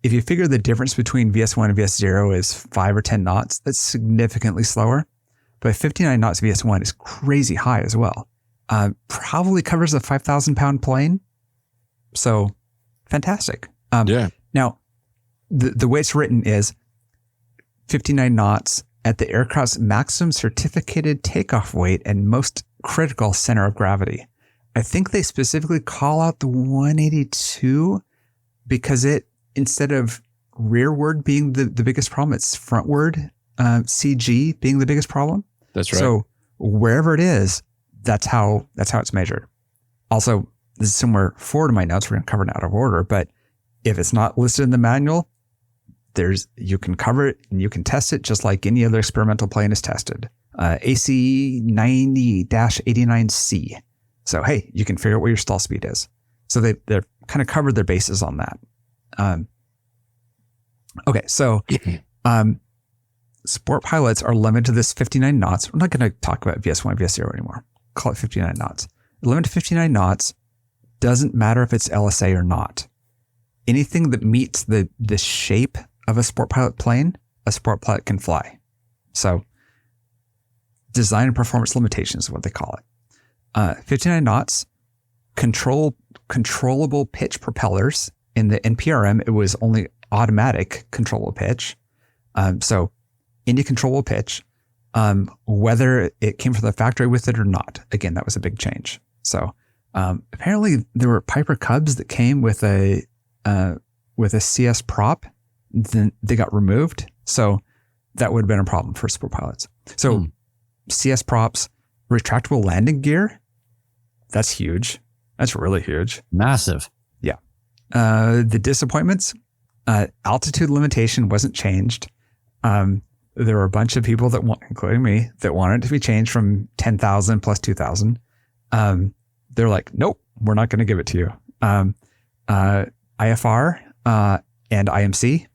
if you figure the difference between VS1 and VS0 is 5 or 10 knots, that's significantly slower. But 59 knots VS1 is crazy high as well. Probably covers a 5,000 pound plane. So fantastic. Yeah. Now, the way it's written is 59 knots at the aircraft's maximum certificated takeoff weight and most critical center of gravity. I think they specifically call out the 182 because instead of rearward being the biggest problem, it's frontward CG being the biggest problem. That's right. So wherever it is, that's how it's measured. Also, this is somewhere forward in my notes. We're going to cover it out of order, but if it's not listed in the manual, you can cover it and you can test it just like any other experimental plane is tested. AC 90-89C. So, hey, you can figure out what your stall speed is. So they're kind of covered their bases on that. Okay, so sport pilots are limited to this 59 knots. We're not going to talk about VS1, VS0 anymore. Call it 59 knots. Limited to 59 knots, doesn't matter if it's LSA or not. Anything that meets the shape of a sport pilot plane, a sport pilot can fly. So design and performance limitations is what they call it. 59 knots, controllable pitch propellers. In the NPRM, it was only automatic controllable pitch. So any controllable pitch, whether it came from the factory with it or not. Again, that was a big change. So apparently there were Piper Cubs that came with a CS prop. Then they got removed. So that would have been a problem for sport pilots. So CS props, retractable landing gear. That's huge. That's really huge. Massive. Yeah. The disappointments, altitude limitation wasn't changed. There were a bunch of people including me, that wanted it to be changed from 10,000 plus 2,000. They're like, nope, we're not going to give it to you. IFR and IMC,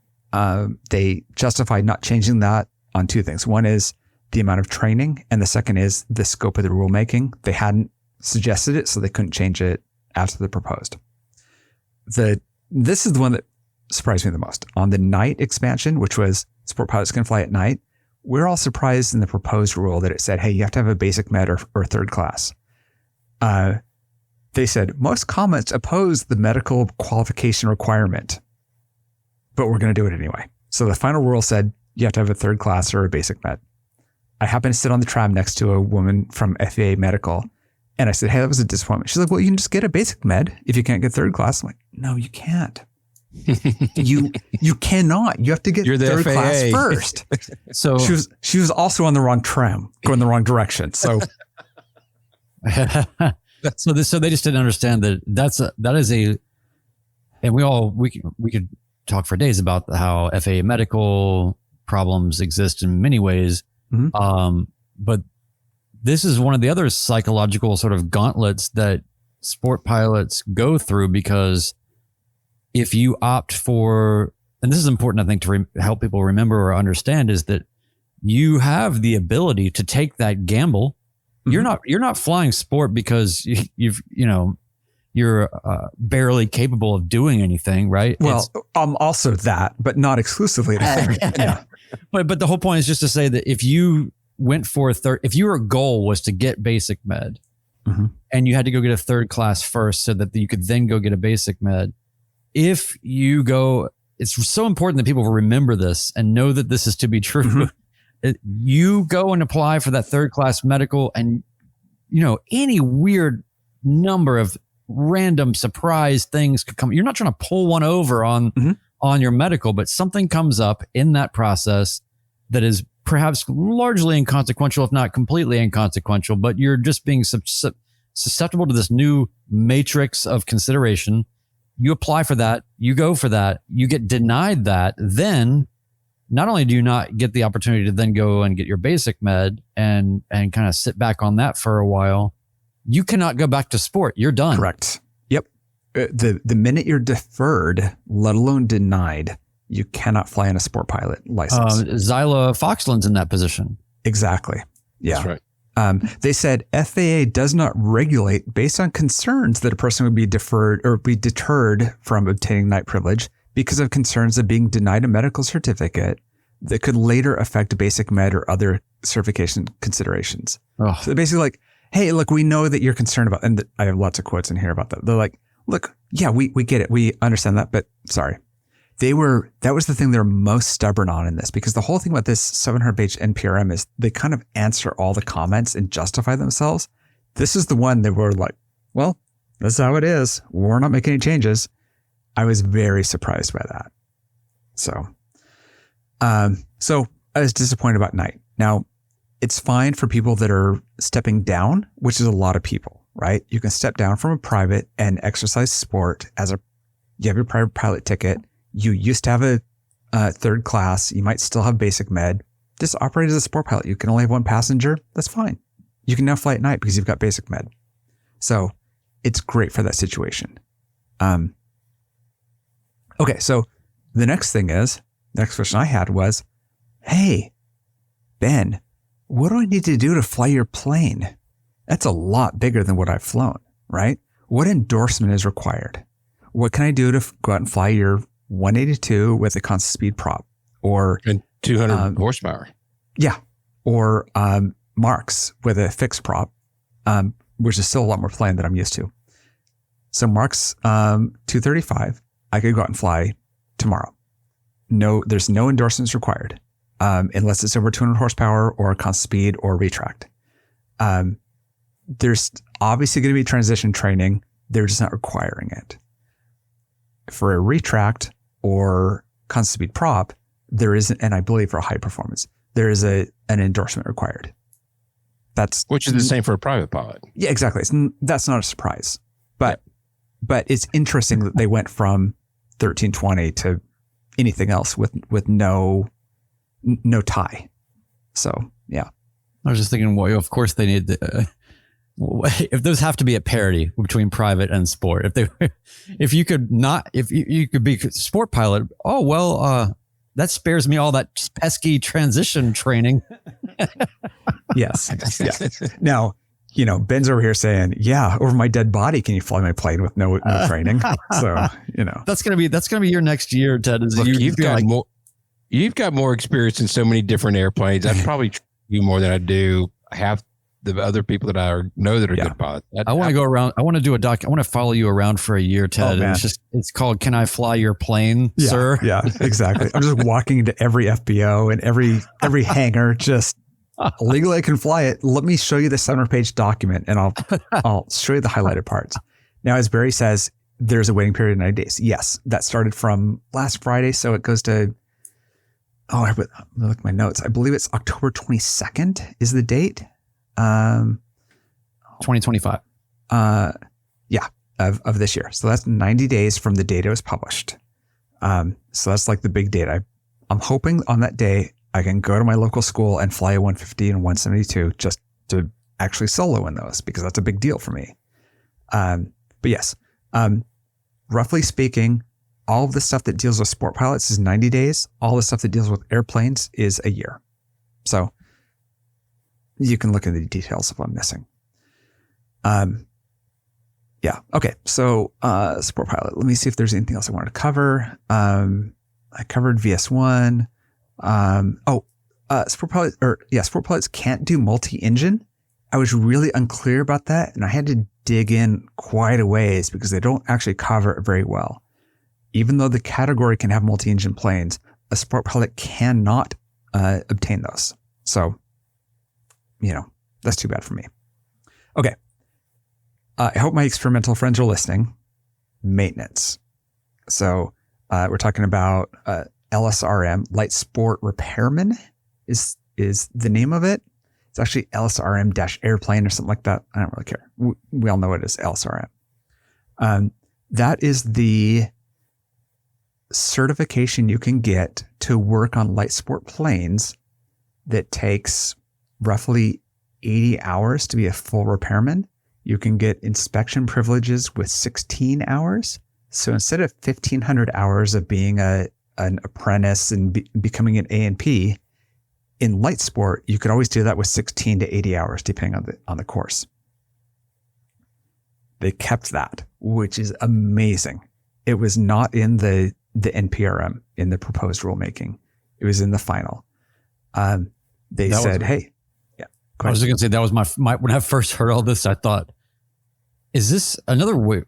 they justified not changing that on two things. One is the amount of training, and the second is the scope of the rulemaking. They hadn't suggested it, so they couldn't change it after the proposed. This is the one that surprised me the most. On the night expansion, which was sport pilots can fly at night, we're all surprised in the proposed rule that it said, hey, you have to have a basic med or third class. They said, most comments oppose the medical qualification requirement, but we're going to do it anyway. So the final rule said, you have to have a third class or a basic med. I happened to sit on the tram next to a woman from FAA Medical, and I said, hey, that was a disappointment. She's like, well, you can just get a basic med if you can't get third class. I'm like, no, you can't. You cannot. You have to get third class first. So she was also on the wrong tram, going the wrong direction. So so they just didn't understand that is a, and we could talk for days about how FAA medical problems exist in many ways. Mm-hmm. But this is one of the other psychological sort of gauntlets that sport pilots go through, because if you opt for, and this is important, I think, to help people remember or understand, is that you have the ability to take that gamble. Mm-hmm. You're not flying sport because you're barely capable of doing anything, right? Well, also that, but not exclusively. Yeah. But the whole point is just to say that if you went for if your goal was to get basic med, mm-hmm. and you had to go get a third class first so that you could then go get a basic med, if you go, it's so important that people remember this and know that this is to be true. Mm-hmm. You go and apply for that third class medical, and any weird number of random surprise things could come. You're not trying to pull one over on your medical, but something comes up in that process that is perhaps largely inconsequential, if not completely inconsequential, but you're just being susceptible to this new matrix of consideration. You apply for that, you go for that, you get denied that. Then not only do you not get the opportunity to then go and get your basic med and kind of sit back on that for a while, you cannot go back to sport. You're done. Correct. Yep. The minute you're deferred, let alone denied, you cannot fly in a sport pilot license. Zyla Foxland's in that position. Exactly. Yeah. That's right. They said FAA does not regulate based on concerns that a person would be deferred or be deterred from obtaining night privilege because of concerns of being denied a medical certificate that could later affect basic med or other certification considerations. Oh. So they're basically like, hey, look, we know that you're concerned about, and I have lots of quotes in here about that. They're like, look, yeah, we get it. We understand that, but sorry. That was the thing they're most stubborn on in this, because the whole thing about this 700-page NPRM is they kind of answer all the comments and justify themselves. This is the one that were like, well, this is how it is. We're not making any changes. I was very surprised by that. So I was disappointed about night. Now, it's fine for people that are stepping down, which is a lot of people, right? You can step down from a private and exercise sport you have your private pilot ticket. You used to have a third class. You might still have basic med. Just operate as a sport pilot. You can only have one passenger. That's fine. You can now fly at night because you've got basic med. So it's great for that situation. Okay, so the next question I had was, hey, Ben, what do I need to do to fly your plane? That's a lot bigger than what I've flown, right? What endorsement is required? What can I do to go out and fly your 182 with a constant speed prop and 200 horsepower? Yeah. Or Marks with a fixed prop, which is still a lot more plane than I'm used to. So Marks 235, I could go out and fly tomorrow. No, there's no endorsements required unless it's over 200 horsepower or constant speed or retract. There's obviously going to be transition training. They're just not requiring it. For a retract or constant speed prop, there isn't, and I believe for a high performance, there is an endorsement required. Which is the same for a private pilot. Yeah, exactly. That's not a surprise, but it's interesting that they went from 1320 to anything else with no tie. So yeah, I was just thinking, well, of course they need if those have to be at parity between private and sport. If you could be sport pilot, that spares me all that pesky transition training. Yes. Yeah. Now, Ben's over here saying, yeah, over my dead body, can you fly my plane with no training? So, that's going to be your next year, Ted. Look, you've got more experience in so many different airplanes. I probably you more than I do half the other people that I know that are good pilots. I want to go around. I want to do I want to follow you around for a year, Ted. Oh, it's called "Can I Fly Your Plane, Sir?" Yeah, exactly. I'm just walking into every FBO and every hangar. Just legally, I can fly it. Let me show you the 700-page document, and I'll show you the highlighted parts. Now, as Barry says, there's a waiting period of 90 days. Yes, that started from last Friday, so it goes to. Oh, let me look at my notes. I believe it's October 22nd is the date. 2025. Of this year. So that's 90 days from the date it was published. So that's like the big date. I'm hoping on that day I can go to my local school and fly a 150 and 172 just to actually solo in those, because that's a big deal for me. But yes, roughly speaking, all of the stuff that deals with sport pilots is 90 days. All the stuff that deals with airplanes is a year. So you can look at the details if I'm missing. Yeah. Okay. So, sport pilot, let me see if there's anything else I wanted to cover. I covered VS1. Sport pilots can't do multi-engine. I was really unclear about that, and I had to dig in quite a ways because they don't actually cover it very well. Even though the category can have multi-engine planes, a sport pilot cannot obtain those. So, that's too bad for me. Okay. I hope my experimental friends are listening. Maintenance. So we're talking about LSRM, Light Sport Repairman is the name of it. It's actually LSRM-airplane or something like that. I don't really care. We all know it as LSRM. That is the certification you can get to work on light sport planes that takes roughly 80 hours to be a full repairman. You can get inspection privileges with 16 hours. So instead of 1,500 hours of being an apprentice and becoming an A&P, in light sport, you could always do that with 16 to 80 hours, depending on the course. They kept that, which is amazing. It was not in the NPRM, in the proposed rulemaking. It was in the final. They said, hey, yeah. I was going to say, that was my when I first heard all this, I thought, is this another way?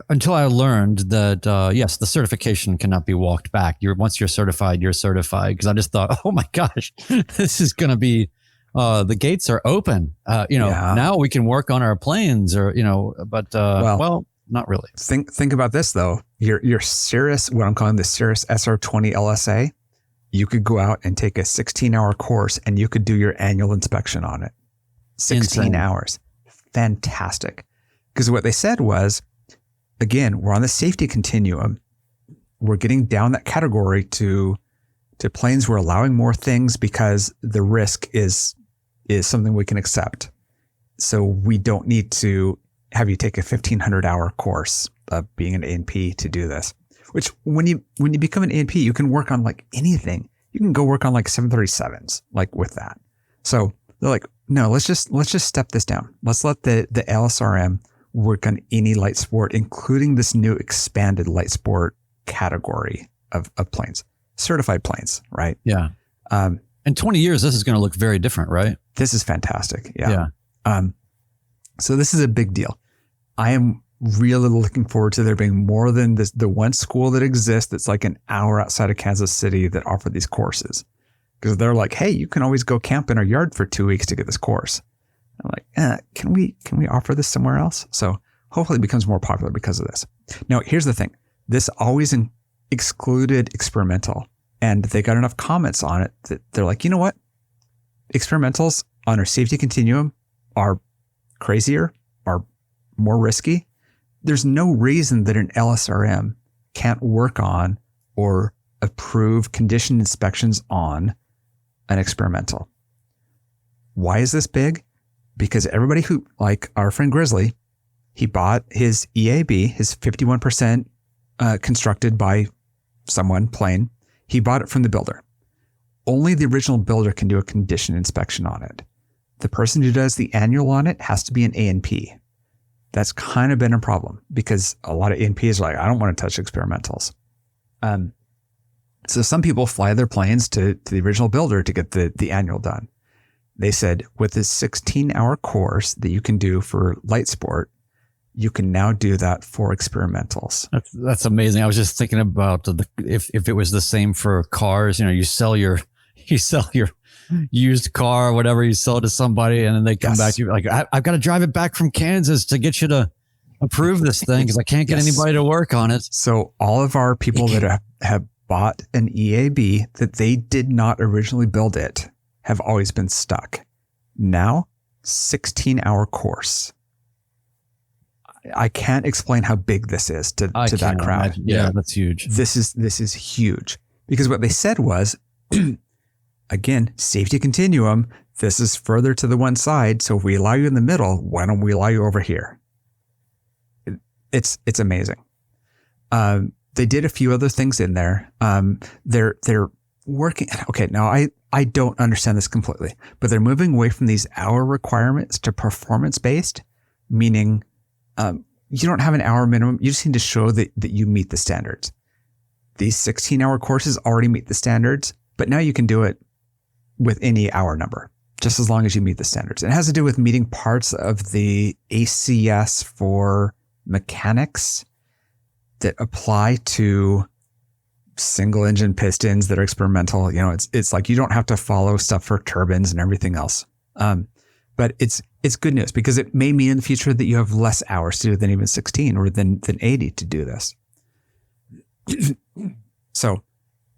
until I learned that, yes, the certification cannot be walked back. Once you're certified, you're certified. Because I just thought, oh my gosh, this is going to be, the gates are open. Now we can work on our planes but well, not really. Think about this though. Your Cirrus, what I'm calling the Cirrus SR20 LSA, you could go out and take a 16-hour course and you could do your annual inspection on it. 16 Insane. hours. Fantastic. Because what they said was, again, we're on the safety continuum. We're getting down that category to planes. We're allowing more things because the risk is something we can accept. So we don't need to have you take a 1,500-hour course of being an A&P to do this. Which when you become an A&P, you can work on like anything. You can go work on like 737s, like with that. So they're like, no, let's just step this down. Let's let the LSRM work on any light sport, including this new expanded light sport category of planes, certified planes, right? Yeah. In 20 years, this is going to look very different, right? This is fantastic. Yeah. So this is a big deal. I am really looking forward to there being more than the one school that exists that's like an hour outside of Kansas City that offer these courses. Because they're like, hey, you can always go camp in our yard for 2 weeks to get this course. I'm like, can we offer this somewhere else? So hopefully it becomes more popular because of this. Now, here's the thing. This always excluded experimental. And they got enough comments on it that they're like, you know what? Experimentals on our safety continuum are crazier, are more risky. There's no reason that an LSRM can't work on or approve condition inspections on an experimental. Why is this big? Because everybody who, like our friend Grizzly, he bought his EAB, his 51% constructed by someone plane. He bought it from the builder. Only the original builder can do a condition inspection on it. The person who does the annual on it has to be an A&P. That's kind of been a problem because a lot of A&Ps are like, I don't want to touch experimentals. So some people fly their planes to the original builder to get the annual done. They said with this 16-hour course that you can do for light sport, you can now do that for experimentals. That's amazing. I was just thinking about if it was the same for cars. You sell your used car or whatever, you sell it to somebody, and then they come back to you like, I've got to drive it back from Kansas to get you to approve this thing because I can't get anybody to work on it. So all of our people that have bought an EAB that they did not originally build it have always been stuck. Now, 16-hour course. I can't explain how big this is to that crowd. Imagine. Yeah, that's huge. This is huge because what they said was, again, safety continuum. This is further to the one side. So if we allow you in the middle, why don't we allow you over here? It's amazing. They did a few other things in there. They're working. Okay, now I don't understand this completely, but they're moving away from these hour requirements to performance based, meaning you don't have an hour minimum. You just need to show that you meet the standards. These 16-hour courses already meet the standards, but now you can do it with any hour number, just as long as you meet the standards. And it has to do with meeting parts of the ACS for mechanics that apply to single engine pistons that are experimental. It's like you don't have to follow stuff for turbines and everything else. But it's good news because it may mean in the future that you have less hours to do than even 16 or than 80 to do this. So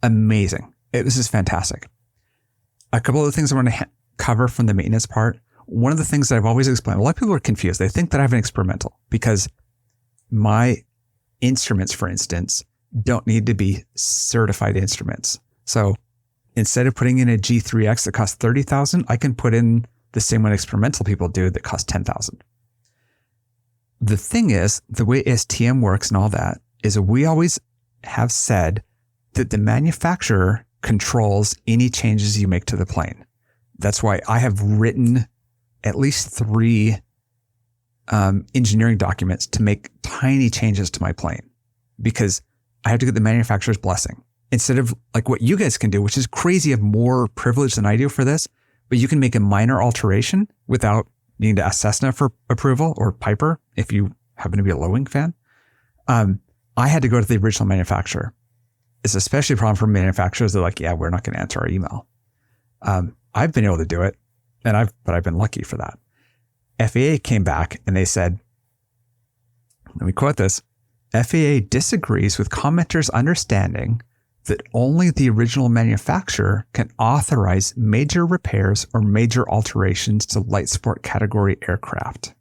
amazing. This is fantastic. A couple of things I want to cover from the maintenance part. One of the things that I've always explained, a lot of people are confused. They think that I have an experimental because my instruments, for instance, don't need to be certified instruments. So instead of putting in a G3X that costs $30,000, I can put in the same one experimental people do that costs $10,000. The thing is, the way STM works and all that is we always have said that the manufacturer controls any changes you make to the plane. That's why I have written at least 3 engineering documents to make tiny changes to my plane because I have to get the manufacturer's blessing. Instead of like what you guys can do, which is crazy, have more privilege than I do for this, but you can make a minor alteration without needing to ask Cessna for approval or Piper if you happen to be a low-wing fan. I had to go to the original manufacturer. It's especially a problem for manufacturers. They're like, yeah, we're not going to answer our email. I've been able to do it, but I've been lucky for that. FAA came back and they said, let me quote this, FAA disagrees with commenters' understanding that only the original manufacturer can authorize major repairs or major alterations to light sport category aircraft.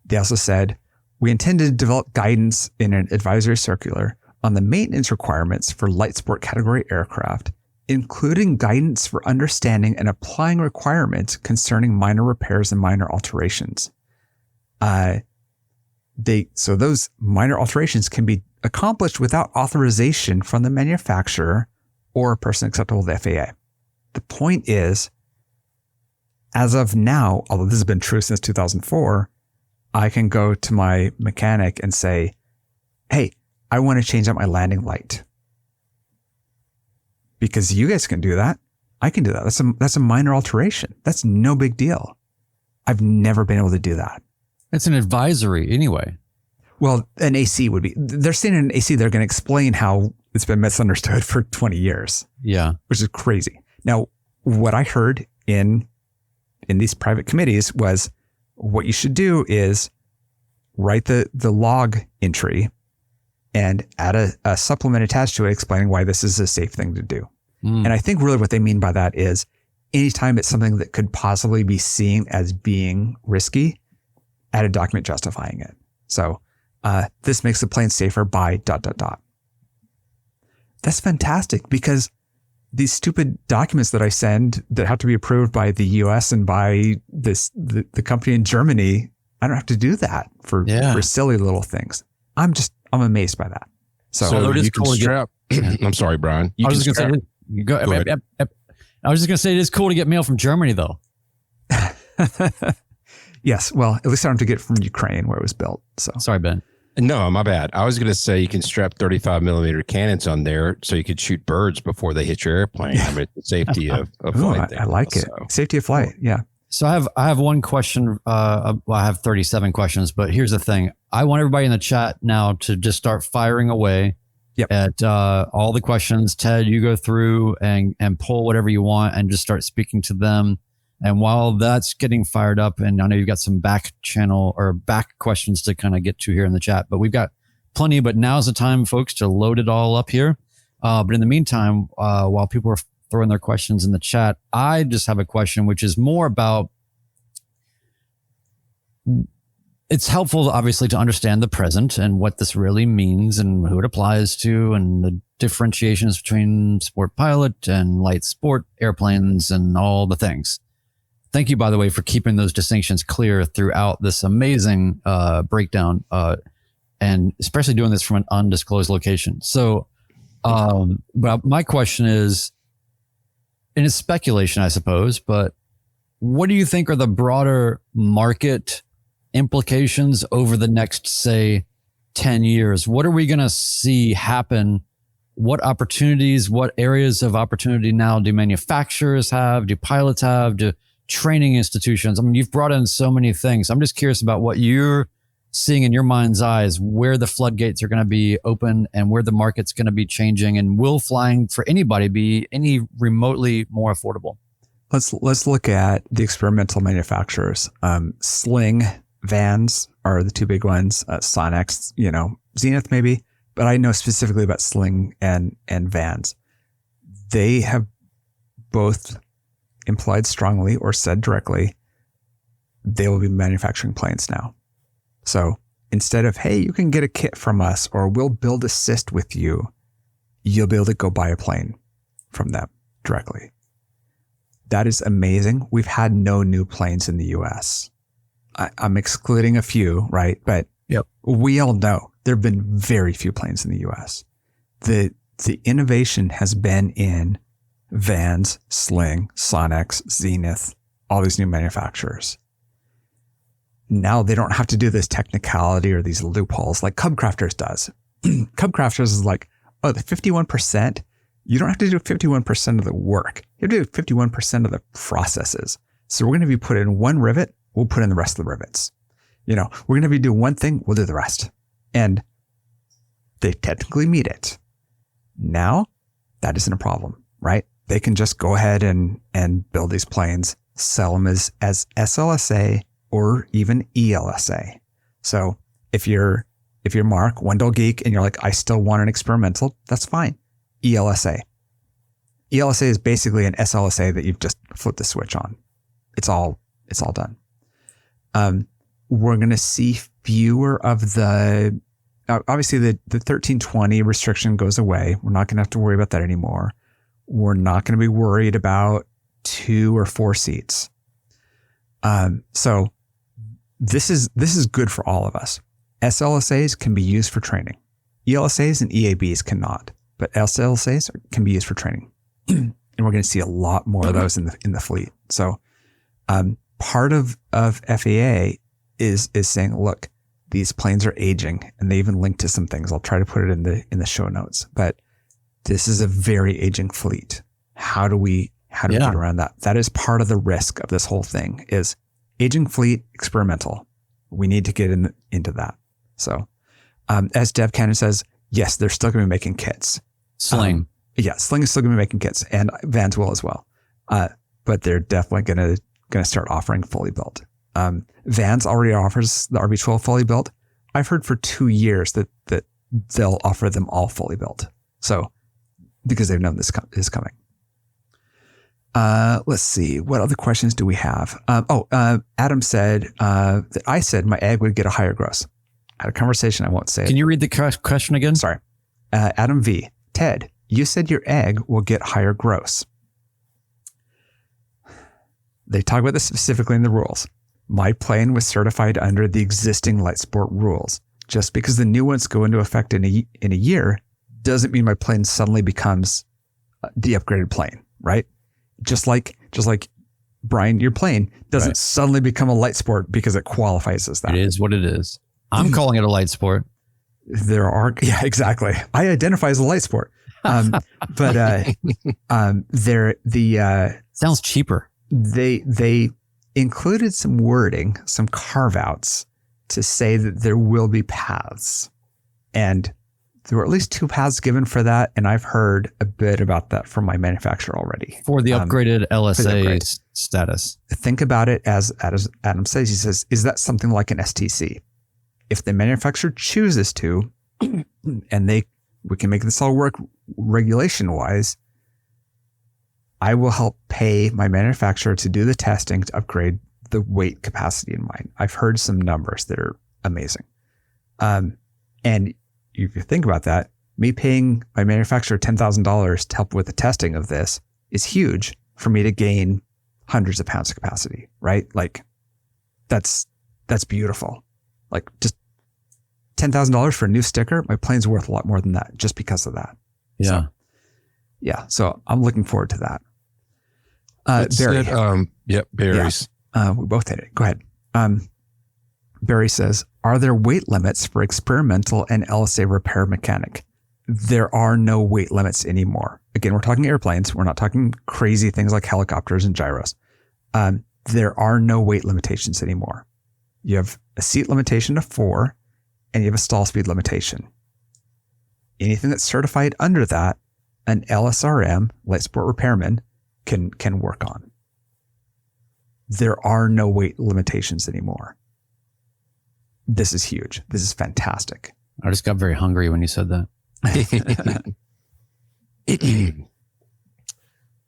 They also said, we intend to develop guidance in an advisory circular on the maintenance requirements for light sport category aircraft, including guidance for understanding and applying requirements concerning minor repairs and minor alterations. So those minor alterations can be accomplished without authorization from the manufacturer or a person acceptable to the FAA. The point is, as of now, although this has been true since 2004, I can go to my mechanic and say, hey, I want to change out my landing light. Because you guys can do that. I can do that. That's a minor alteration. That's no big deal. I've never been able to do that. It's an advisory anyway. Well, an AC would be, they're saying in an AC, they're going to explain how it's been misunderstood for 20 years. Yeah. Which is crazy. Now, what I heard in these private committees was what you should do is write the log entry and add a supplement attached to it explaining why this is a safe thing to do. And I think really what they mean by that is anytime it's something that could possibly be seen as being risky, add a document justifying it. So this makes the plane safer by ... That's fantastic because these stupid documents that I send that have to be approved by the US and by the company in Germany, I don't have to do that for silly little things. I'm amazed by that. So you can strap. I'm sorry, Brian. I was just going to say, I was just going to say it is cool to get mail from Germany, though. Yes. Well, at least I don't have to get it from Ukraine where it was built. So sorry, Ben. No, my bad. I was going to say you can strap 35 millimeter cannons on there so you could shoot birds before they hit your airplane. I mean, it's safety of flight. I like it. Safety of flight. Yeah. So I have one question. I have 37 questions, but here's the thing. I want everybody in the chat now to just start firing away at all the questions. Ted, you go through and pull whatever you want and just start speaking to them. And while that's getting fired up, and I know you've got some back channel or back questions to kind of get to here in the chat, but we've got plenty. But now's the time, folks, to load it all up here. But in the meantime, while people are throwing their questions in the chat, I just have a question, which is more about, it's helpful, obviously, to understand the present and what this really means and who it applies to and the differentiations between sport pilot and light sport airplanes and all the things. Thank you, by the way, for keeping those distinctions clear throughout this amazing breakdown, and especially doing this from an undisclosed location. So, but my question is, and it's speculation, I suppose, but what do you think are the broader market implications over the next, say, 10 years? What are we going to see happen? What opportunities, what areas of opportunity now do manufacturers have? Do pilots have? Do training institutions? I mean, you've brought in so many things. I'm just curious about what you're seeing in your mind's eyes, where the floodgates are going to be open and where the market's going to be changing, and will flying for anybody be any remotely more affordable? Let's look at the experimental manufacturers. Sling vans are the two big ones. Sonex, Zenith maybe, but I know specifically about Sling and vans. They have both implied strongly or said directly, they will be manufacturing planes now. So instead of, hey, you can get a kit from us or we'll build assist with you, you'll be able to go buy a plane from them directly. That is amazing. We've had no new planes in the US. I'm excluding a few, right? But we all know there have been very few planes in the US. The innovation has been in Vans, Sling, Sonex, Zenith, all these new manufacturers. Now they don't have to do this technicality or these loopholes like Cubcrafters does. Cubcrafters is like, oh, the 51%, you don't have to do 51% of the work. You have to do 51% of the processes. So we're going to be put in one rivet, we'll put in the rest of the rivets. We're going to be doing one thing, we'll do the rest. And They technically meet it. Now, that isn't a problem, right? They can just go ahead and build these planes, sell them as SLSA or even ELSA. So if you're Mark, Wendell Geek, and you're like, I still want an experimental, that's fine. ELSA. ELSA is basically an SLSA that you've just flipped the switch on. It's all done. We're going to see fewer of the, obviously the 1320 restriction goes away. We're not going to have to worry about that anymore. We're not going to be worried about 2 or 4 seats. So this is good for all of us. SLSAs can be used for training. ELSAs and EABs cannot, but SLSAs can be used for training. And we're going to see a lot more of those in the fleet. So part of FAA is saying, look, these planes are aging, and they even link to some things. I'll try to put it in the show notes, but this is a very aging fleet. How do we get around that? That is part of the risk of this whole thing is aging fleet experimental. We need to get into that. So as Dev Cannon says, yes, they're still going to be making kits. Sling. Sling is still going to be making kits, and Vans will as well. But they're definitely going to start offering fully built. Vans already offers the RB12 fully built. I've heard for 2 years that they'll offer them all fully built. So because they've known this is coming. Let's see. What other questions do we have? Adam said that I said my egg would get a higher gross. I had a conversation. I won't say it. Can you read the question again? Sorry. Adam V. Ted, you said your egg will get higher gross. They talk about this specifically in the rules. My plane was certified under the existing light sport rules. Just because the new ones go into effect in a year doesn't mean my plane suddenly becomes the upgraded plane, right? Just like Brian, your plane doesn't suddenly become a light sport because it qualifies as that. It is what it is. I'm calling it a light sport. Exactly. I identify as a light sport. But sounds cheaper. They included some wording, some carve outs to say that there will be paths, and there were at least 2 paths given for that. And I've heard a bit about that from my manufacturer already for the upgraded LSA status. Think about it as Adam says. He says, is that something like an STC? If the manufacturer chooses to, and we can make this all work regulation wise, I will help pay my manufacturer to do the testing to upgrade the weight capacity in mine. I've heard some numbers that are amazing. And if you think about that, me paying my manufacturer $10,000 to help with the testing of this is huge for me to gain hundreds of pounds of capacity, right? Like that's beautiful. Like just $10,000 for a new sticker, my plane's worth a lot more than that just because of that. So I'm looking forward to that. Barry. Barry's. We both hit it. Go ahead. Barry says, are there weight limits for experimental and LSA repair mechanic? There are no weight limits anymore. Again, we're talking airplanes. We're not talking crazy things like helicopters and gyros. There are no weight limitations anymore. You have a seat limitation of 4, and you have a stall speed limitation. Anything that's certified under that, an LSRM, light sport repairman, can work on. There are no weight limitations anymore. This is huge. This is fantastic. I just got very hungry when you said that.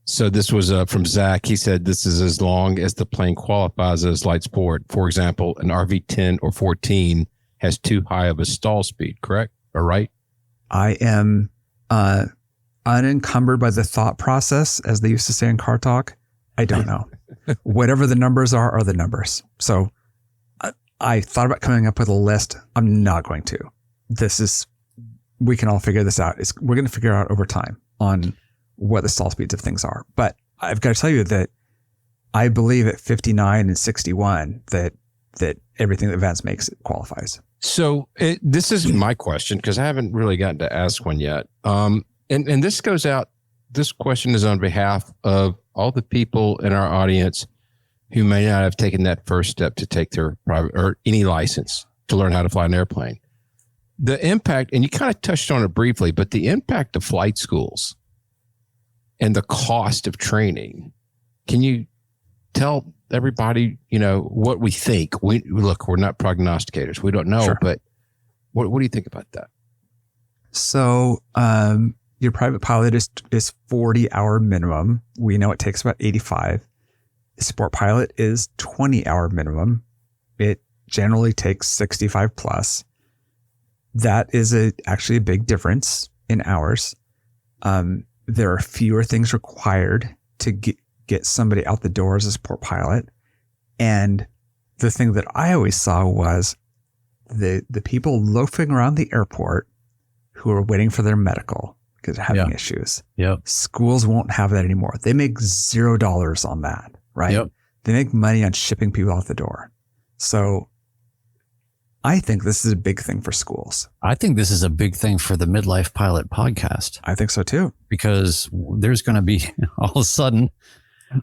So this was from Zach. He said this is as long as the plane qualifies as light sport. For example, an RV10 or 14 has too high of a stall speed, correct? Or right? I am unencumbered by the thought process, as they used to say in car talk. I don't know. Whatever the numbers are the numbers. So I thought about coming up with a list. I'm not going to. We can all figure this out. We're going to figure out over time on what the stall speeds of things are. But I've got to tell you that I believe at 59 and 61 that everything that Vans makes qualifies. So this is my question, because I haven't really gotten to ask one yet. And this goes out. This question is on behalf of all the people in our audience who may not have taken that first step to take their private or any license to learn how to fly an airplane. the impact, and you kind of touched on it briefly, but the impact of flight schools and the cost of training. Can you tell everybody, what we think? We're not prognosticators. We don't know, sure. But what do you think about that? So your private pilot is 40-hour minimum. We know it takes about 85. The sport pilot is 20-hour minimum. It generally takes 65 plus. That is actually a big difference in hours. There are fewer things required to get somebody out the door as a sport pilot. And the thing that I always saw was the people loafing around the airport who are waiting for their medical because they're having issues. Yep. Schools won't have that anymore. They make $0 on that, right? Yep. They make money on shipping people out the door. So I think this is a big thing for schools. I think this is a big thing for the Midlife Pilot podcast. I think so too. Because there's going to be all of a sudden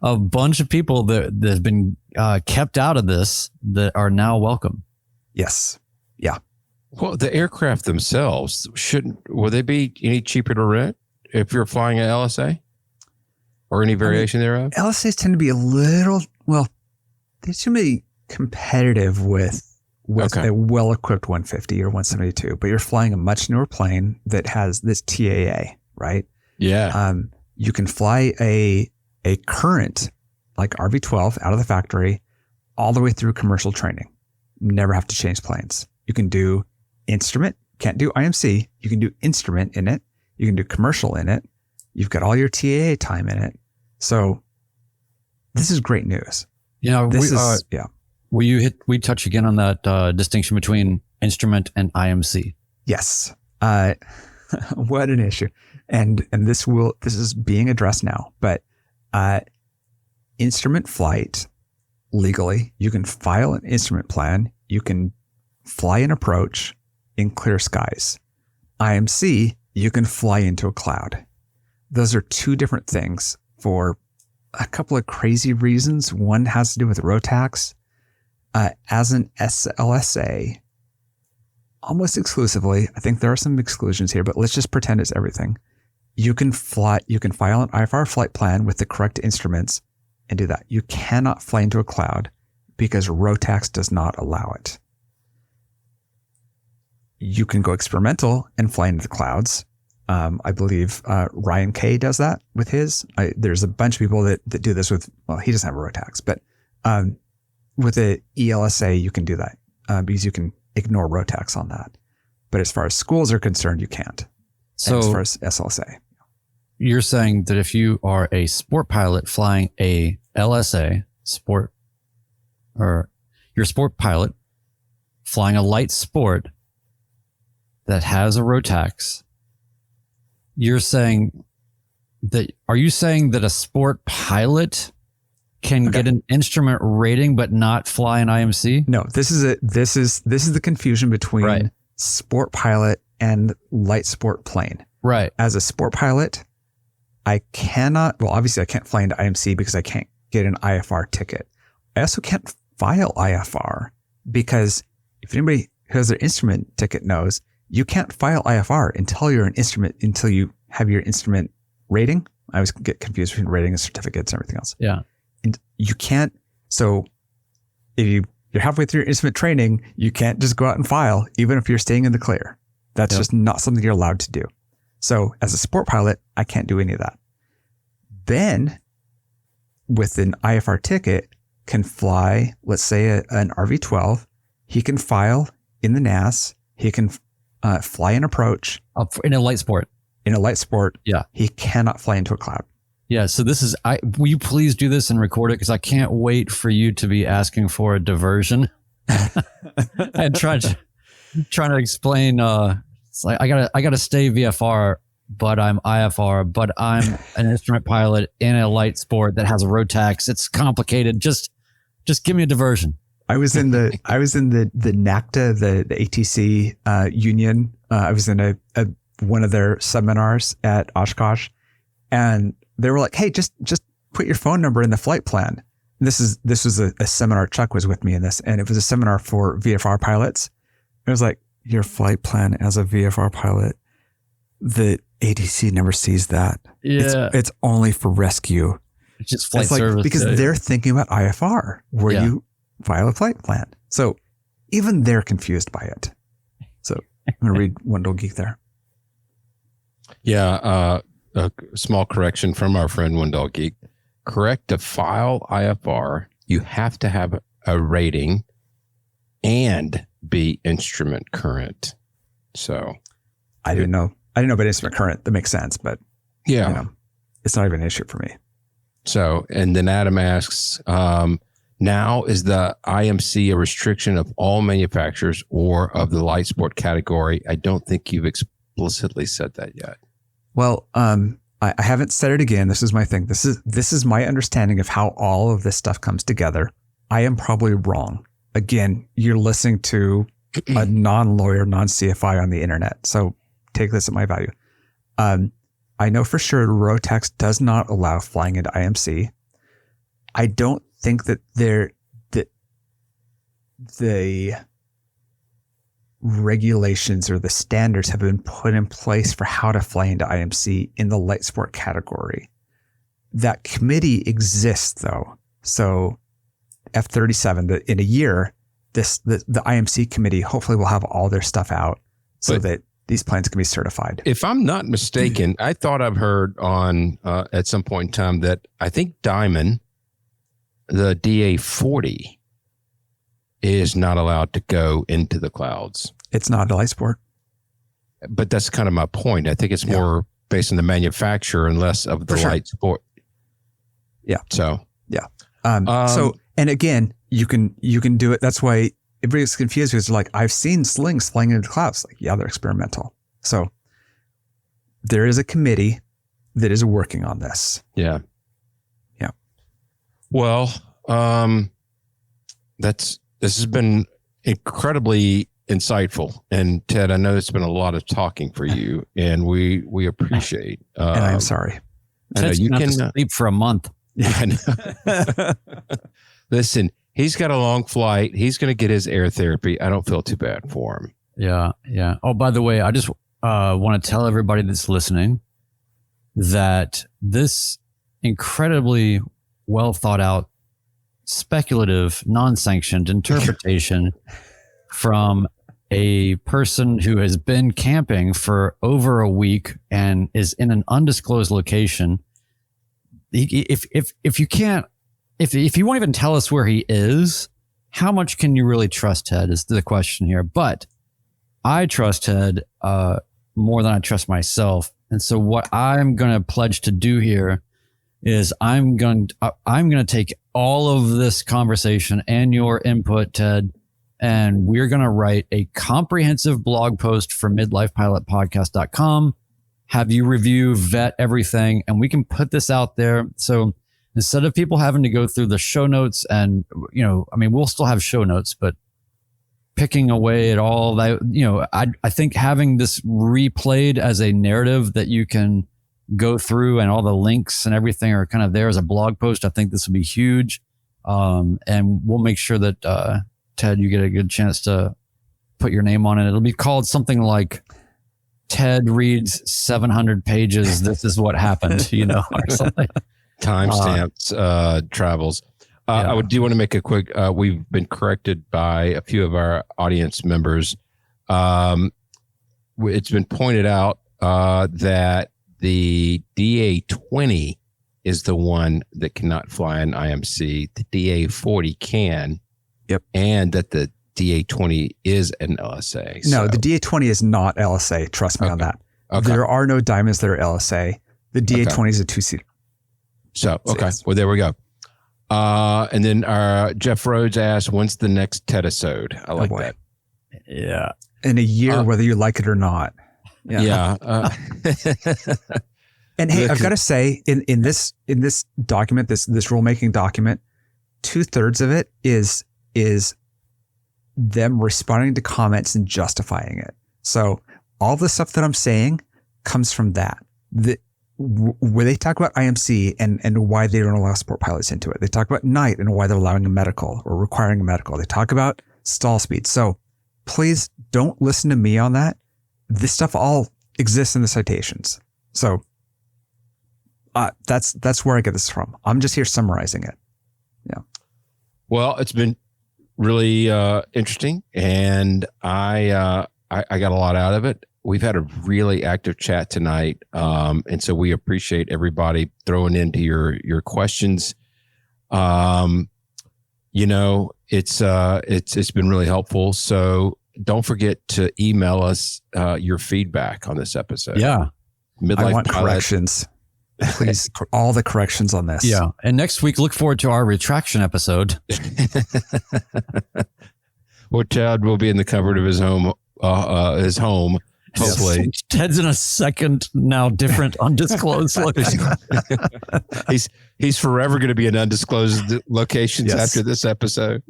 a bunch of people that have been kept out of this that are now welcome. Yes. Yeah. Well, the aircraft themselves will they be any cheaper to rent if you're flying an LSA or any variation thereof? LSAs tend to be they should be competitive with a well-equipped 150 or 172, but you're flying a much newer plane that has this TAA, right? Yeah. You can fly a current like RV-12 out of the factory all the way through commercial training. Never have to change planes. You can do instrument, can't do IMC. You can do instrument in it. You can do commercial in it. You've got all your TAA time in it. So this is great news. We touch again on that distinction between instrument and IMC. Yes. What an issue. And this is being addressed now, but instrument flight legally, you can file an instrument plan. You can fly an approach in clear skies. IMC, you can fly into a cloud. Those are two different things for a couple of crazy reasons. One has to do with Rotax. As an SLSA, almost exclusively, I think there are some exclusions here, but let's just pretend it's everything. You can file an IFR flight plan with the correct instruments and do that. You cannot fly into a cloud because Rotax does not allow it. You can go experimental and fly into the clouds. I believe Ryan Kay does that with his. There's a bunch of people that do this with, he doesn't have a Rotax, but with a ELSA, you can do that because you can ignore Rotax on that. But as far as schools are concerned, you can't. So as far as SLSA. You're saying that if you are a sport pilot flying a LSA sport, or you're a sport pilot flying a light sport that has a Rotax, are you saying that a sport pilot can get an instrument rating but not fly an IMC? No, this is the confusion between sport pilot and light sport plane. Right. As a sport pilot, obviously I can't fly into IMC because I can't get an IFR ticket. I also can't file IFR because if anybody who has their instrument ticket knows, you can't file IFR until you have your instrument rating. I always get confused between rating and certificates and everything else. Yeah. And you can't, so if you're halfway through your instrument training, you can't just go out and file, even if you're staying in the clear. That's just not something you're allowed to do. So as a sport pilot, I can't do any of that. Ben, with an IFR ticket, can fly, let's say an RV-12. He can file in the NAS. He can fly an approach. In a light sport. In a light sport. Yeah. He cannot fly into a cloud. Yeah. So will you please do this and record it? Because I can't wait for you to be asking for a diversion and trying to explain, it's like, I gotta stay VFR, but I'm IFR, but I'm an instrument pilot in a light sport that has a Rotax. It's complicated. Just give me a diversion. I was in the NACTA, the ATC union. I was in one of their seminars at Oshkosh, and they were like, "Hey, just put your phone number in the flight plan." And this was a seminar. Chuck was with me in this, and it was a seminar for VFR pilots. It was like, your flight plan as a VFR pilot, the ATC never sees that. Yeah. It's only for rescue. It's just flight It's like, service. because they're thinking about IFR, where you file a flight plan. So even they're confused by it. So I'm going to read Wendell Geek there. Yeah, a small correction from our friend Wendell Geek. Correct, to file IFR, you have to have a rating and be instrument current. So I didn't know about instrument current. That makes sense, but it's not even an issue for me. So, and then Adam asks, now is the IMC a restriction of all manufacturers or of the light sport category? I don't think you've explicitly said that yet. Well, I haven't said it again. This is my thing. This is my understanding of how all of this stuff comes together. I am probably wrong. Again, you're listening to a non-lawyer, non-CFI on the internet. So take this at my value. I know for sure Rotax does not allow flying into IMC. I don't think that the regulations or the standards have been put in place for how to fly into IMC in the light sport category. That committee exists though. So F-37, in a year, the IMC committee hopefully will have all their stuff out so that these planes can be certified. If I'm not mistaken, I thought I've heard on at some point in time that I think Diamond, the DA-40, is not allowed to go into the clouds. It's not a light sport. But that's kind of my point. I think it's more based on the manufacturer and less of the light sport. Yeah. So so, and again, you can do it. That's why everybody's confused because they're like, I've seen slings flying into the clouds. Like, yeah, they're experimental. So there is a committee that is working on this. Yeah. Yeah. Well, this has been incredibly insightful. And Ted, I know it's been a lot of talking for you, and we appreciate. And I'm sorry. I know you can sleep for a month. Listen, he's got a long flight. He's going to get his air therapy. I don't feel too bad for him. Yeah. Yeah. Oh, by the way, I just want to tell everybody that's listening that this incredibly well thought out, speculative, non-sanctioned interpretation from a person who has been camping for over a week and is in an undisclosed location. If you won't even tell us where he is, how much can you really trust Ted is the question here. But I trust Ted more than I trust myself. And so what I'm going to pledge to do here is I'm going to take all of this conversation and your input, Ted, and we're going to write a comprehensive blog post for midlifepilotpodcast.com, have you review, vet everything, and we can put this out there. So instead of people having to go through the show notes and, we'll still have show notes, but picking away at all that, I think having this replayed as a narrative that you can go through and all the links and everything are kind of there as a blog post, I think this will be huge. And we'll make sure that, Ted, you get a good chance to put your name on it. It'll be called something like Ted reads 700 pages. This is what happened, or something. Timestamps, travels. I do want to make a quick, we've been corrected by a few of our audience members. It's been pointed out that the DA-20 is the one that cannot fly in IMC. The DA-40 can. Yep. And that the DA-20 is an LSA. No, the DA-20 is not LSA. Trust me on that. Okay. There are no diamonds that are LSA. The DA-20 is a two-seater. So, okay. Well, there we go. And then Jeff Rhodes asked, when's the next TED-isode? I like that. Yeah. In a year, whether you like it or not. Yeah. And hey, I've got to say, in this document, this rulemaking document, 2/3 of it is them responding to comments and justifying it. So all the stuff that I'm saying comes from that. Where they talk about IMC and why they don't allow sport pilots into it. They talk about night and why they're allowing a medical or requiring a medical. They talk about stall speed. So please don't listen to me on that. This stuff all exists in the citations. So that's where I get this from. I'm just here summarizing it. Yeah. Well, it's been really interesting, and I got a lot out of it. We've had a really active chat tonight, and so we appreciate everybody throwing into your questions. It's been really helpful. So don't forget to email us your feedback on this episode. Yeah, I want corrections. Please, all the corrections on this. Yeah, and next week, look forward to our retraction episode. Well, Ted will be in the cupboard of his home. Hopefully, Ted's in a second now different undisclosed location. He's forever going to be in undisclosed locations after this episode.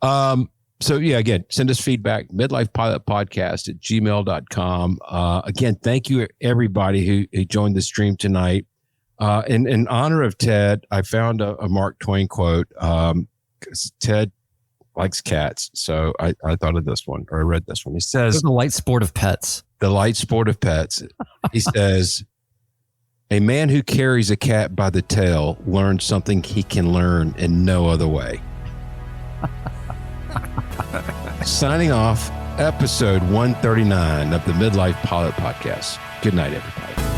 So yeah, again, send us feedback, midlifepilotpodcast@gmail.com. Again, thank you everybody who joined the stream tonight. In honor of Ted, I found a Mark Twain quote. 'Cause Ted likes cats. So I thought of this one, or I read this one. He says, the light sport of pets. The light sport of pets. He says, a man who carries a cat by the tail learns something he can learn in no other way. Signing off, episode 139 of the Midlife Pilot Podcast. Good night, everybody.